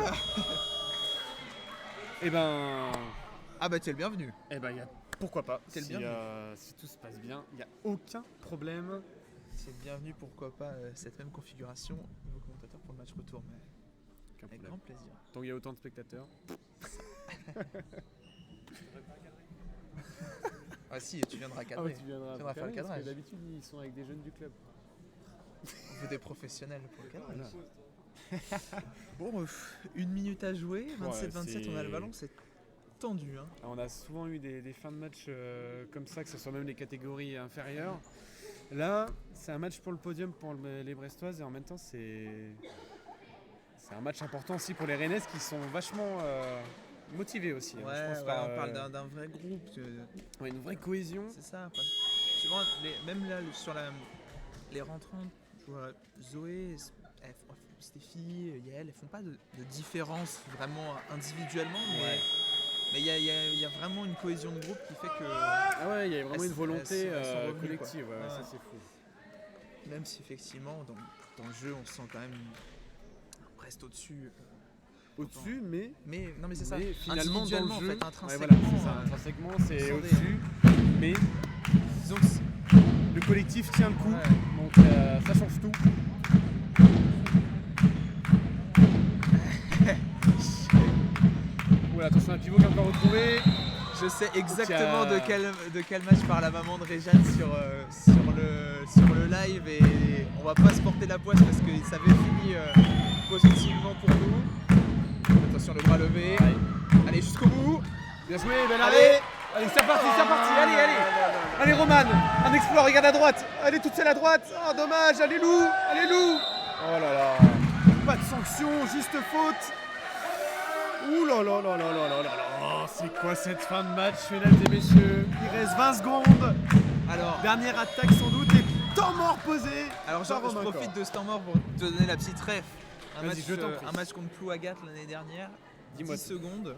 Eh ben, Ah bah t'es le bienvenu. pourquoi pas. C'est le Si, bienvenu. si tout se passe bien, il n'y a aucun problème. C'est le bienvenu, pourquoi pas cette même configuration. Nouveau commentateur pour le match retour, mais Aucun avec problème. grand plaisir. Tant qu'il y a autant de spectateurs. Ah si, tu viendras Ah cadrer. ouais, tu viendras Tu viendras faire le parce que cadrage. d'habitude, ils sont avec des jeunes du club. On veut des professionnels pour le cadrage. Bon, 1 minute à jouer, 27-27, on a le ballon, c'est tendu. Hein. Alors, on a souvent eu des fins de match comme ça, que ce soit même les catégories inférieures. Là, c'est un match pour le podium pour les Brestoises et en même temps, c'est un match important aussi pour les Rennaises qui sont vachement motivées aussi. Ouais, je pense, ouais, par, on parle d'un vrai groupe. ouais, une vraie cohésion. C'est ça. Quoi. Tu vois, même là, sur les rentrantes, je vois Zoé, Stéphie, Yael, elles font pas de différence vraiment individuellement, mais il y a vraiment une cohésion de groupe qui fait que, Ah ouais, il y a vraiment une volonté elles sont revenues, collective, quoi. ouais, Ouais. ça c'est fou. même si effectivement dans le jeu on se sent quand même presque au-dessus. Au-dessus, mais Non mais c'est ça. mais finalement dans Individuellement le jeu, en fait, intrinsèquement. ouais, voilà, c'est ça, intrinsèquement c'est sans au-dessus, mais Disons que le collectif tient le coup, Ouais. donc ça change tout. Voilà, attention, un pivot qui est encore retrouvé. je sais exactement Donc, de quel match parle la maman de Réjeanne sur le live et on va pas se porter la poisse parce que ça avait fini positivement pour nous. Attention le bras levé. Allez jusqu'au bout. Bien joué, bel arrêt. Allez, c'est parti, allez. Allez, Roman, un exploit, regarde à droite. Allez, toute seule à droite. Oh, dommage, allez, Lou. Oh là là. Pas de sanction, juste faute. Ouh là là là là là là là. C'est quoi cette fin de match, mesdames et messieurs? Il reste 20 secondes. Alors, Dernière attaque sans doute et temps mort posé. alors je profite de ce temps mort pour te donner la petite ref. Vas-y, je t'en prie. Un match contre Plouagat l'année dernière. Dis-moi 10 secondes,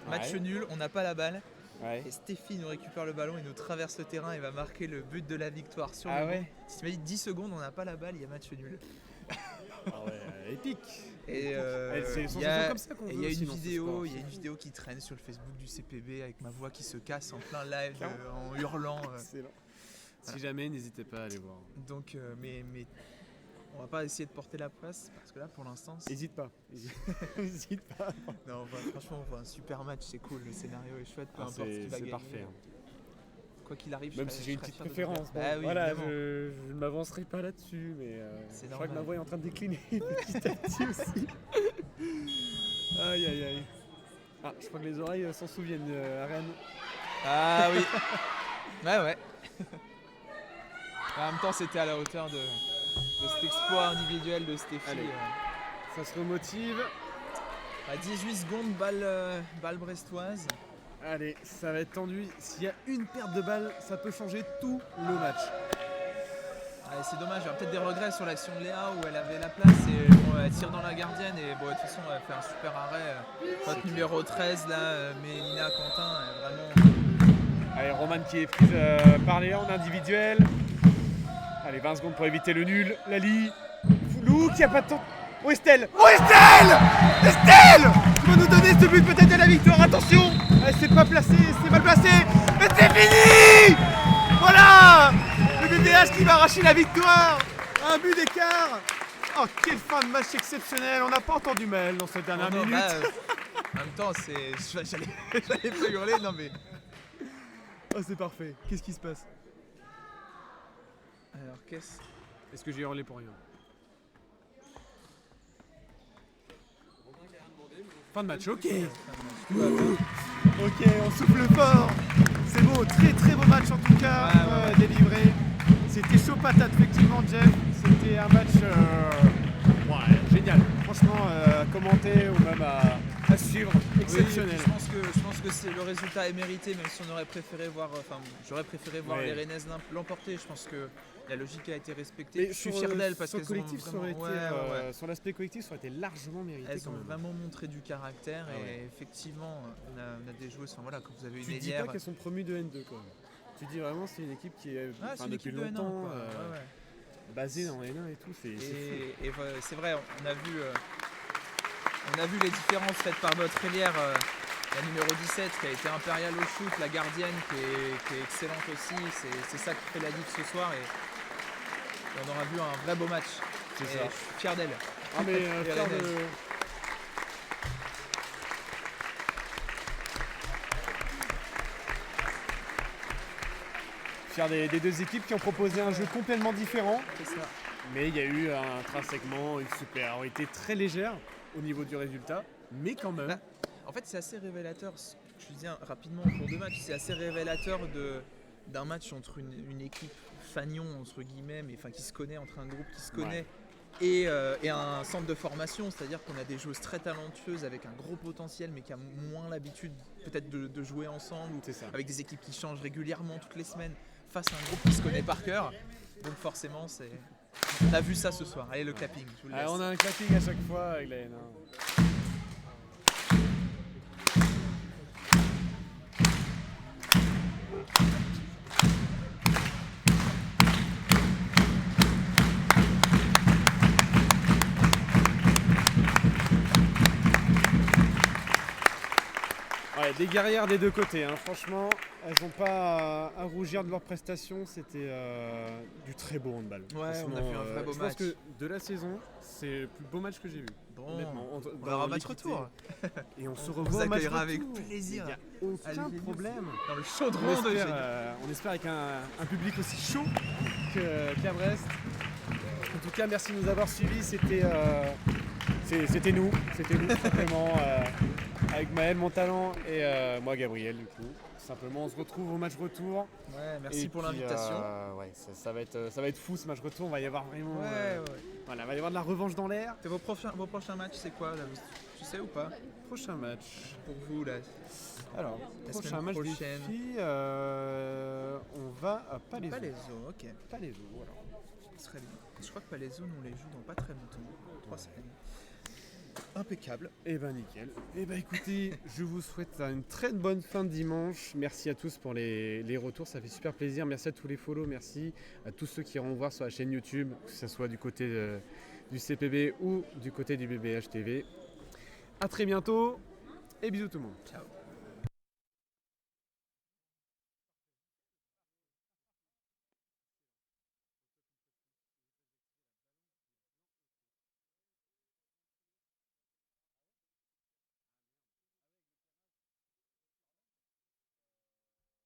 match nul, on n'a pas la balle. Ouais. Et Stéphie nous récupère le ballon, il nous traverse le terrain et va marquer le but de la victoire sur Ah le ouais. banc. Si tu m'as dit 10 secondes, on n'a pas la balle, il y a match nul. Ah ouais, épique. Et C'est il y a comme ça qu'on veut une aussi dans ce sport. vidéo, qui traîne sur le Facebook du CPB avec ma voix qui se casse en plein live en hurlant. Excellent. Voilà. Si jamais, n'hésitez pas à aller voir. Donc, mais on va pas essayer de porter la poisse parce que là, pour l'instant, Hésite pas. Hésite pas. non, franchement, on voit un super match, c'est cool, le scénario est chouette, peu importe ce qui va C'est gagner. parfait. Quoi qu'il arrive, Même je si j'ai une serai petite fier de préférence. vous dire. Bon, Bah oui, voilà, évidemment. je ne m'avancerai pas là-dessus, mais C'est je crois que ma normal. voix est en train de décliner petit à petit aussi. Aïe. Ah, je crois que les oreilles s'en souviennent, Ariane. Ah oui. Ouais. En même temps, c'était à la hauteur de cet exploit individuel de Stéphie. Allez. Ça se remotive. À 18 secondes, balle brestoise. Allez, ça va être tendu. S'il y a une perte de balle, ça peut changer tout le match. Allez, c'est dommage, il y a peut-être des regrets sur l'action de Léa où elle avait la place et bon, elle tire dans la gardienne et bon, de toute façon elle fait un super arrêt. Faute numéro 13 là, Mélina Quentin, vraiment. Allez, Roman qui est prise par Léa en individuel. Allez, 20 secondes pour éviter le nul. Lali. Lou qui a pas de temps. Oh Estelle, Estelle qui va nous donner ce but peut-être de la victoire. Attention. C'est pas placé, c'est mal placé. Mais c'est fini. Voilà. Le BBH qui va arracher la victoire. Un but d'écart. Oh, quelle fin de match exceptionnelle. On n'a pas entendu Mel dans cette dernière minute. En même temps, j'allais pas hurler, non mais. Oh, c'est parfait. Qu'est-ce qui se passe? Alors Est-ce que j'ai hurlé pour rien? Fin de match, ok. Ok, on souffle fort. C'est beau, très beau match en tout cas, Ouais. délivré. C'était chaud patate effectivement, Jeff. C'était un match génial. Franchement, à commenter ou même à suivre, exceptionnel. Oui, je pense que le résultat est mérité, même si on aurait préféré voir, j'aurais préféré voir Ouais. les Rennaises l'emporter. Je pense que la logique a été respectée. Je suis fier d'elles parce qu'elles ont vraiment, sur l'aspect collectif, ça aurait été largement mérité. elles quand ont même. vraiment montré du caractère Ah ouais. et effectivement, on a des joueuses. Enfin voilà, quand vous avez une Tu dis Hélière. pas qu'elles sont promues de N2 quand même. Tu dis vraiment c'est une équipe qui est C'est depuis l'équipe de N1, longtemps quoi. Ouais. basée en N1 et tout. C'est fou. Et c'est vrai, on a vu les différences faites par votre Hélière, la numéro 17 qui a été impériale au shoot, la gardienne qui est excellente aussi. C'est ça qui fait la diff ce soir et on aura vu un vrai beau match. C'est Et ça. je suis fier d'elle. Ah mais Les fier de... Rennaises. Fier des deux équipes qui ont proposé un jeu complètement différent, C'est ça. mais il y a eu intrinsèquement une supériorité très légère au niveau du résultat, mais quand même. Bah, En fait, c'est assez révélateur. Je disais rapidement en cours de match, c'est assez révélateur d'un match entre une équipe fanion entre guillemets, mais qui se connaît, entre un groupe qui se connaît. Et un centre de formation, c'est-à-dire qu'on a des joueuses très talentueuses avec un gros potentiel mais qui a moins l'habitude peut-être de jouer ensemble ou C'est ça. avec des équipes qui changent régulièrement toutes les semaines face à un groupe qui se connaît par cœur. Donc forcément, on a vu ça ce soir. Allez, le clapping, je vous le laisse. On a un clapping à chaque fois avec la N1. Ouais, des guerrières des deux côtés, hein. Franchement, elles n'ont pas à rougir de leur prestation, c'était du très beau handball. Ouais, on a vu un vrai beau je match. pense que de la saison, c'est le plus beau match que j'ai vu. Bon, Honnêtement, on aura match retour. Et on se On revoit vous au match accueillera retour. avec plaisir. Il n'y a aucun Allez, problème. Dans le On chaudron de espère, Eugénie. on espère avec un public aussi chaud qu'à Brest. En tout cas, merci de nous avoir suivis. C'était nous, tout simplement, avec Maël, mon talent, et moi Gabriel du coup. Simplement, on se retrouve au match retour. Ouais, merci Et pour puis, l'invitation. Ouais, ça va être fou ce match retour. On va y avoir vraiment. Ouais. Voilà, il va y avoir de la revanche dans l'air. Et vos prochains matchs, c'est quoi là, tu sais ou pas? Prochain match. Pour vous là. Alors, La prochain semaine match des prochaine. filles, on va à Palaiseau. Palaiseau, ok. Palaiseau, voilà. Ce serait bien. Je crois que Palaiseau, nous on les joue dans pas très longtemps. 3 semaines. Impeccable. Eh ben nickel. Eh ben écoutez, je vous souhaite une très bonne fin de dimanche. Merci à tous pour les retours, ça fait super plaisir. Merci à tous les follow, merci à tous ceux qui iront voir sur la chaîne YouTube, que ce soit du côté du CPB ou du côté du BBH TV. A très bientôt et bisous tout le monde. Ciao.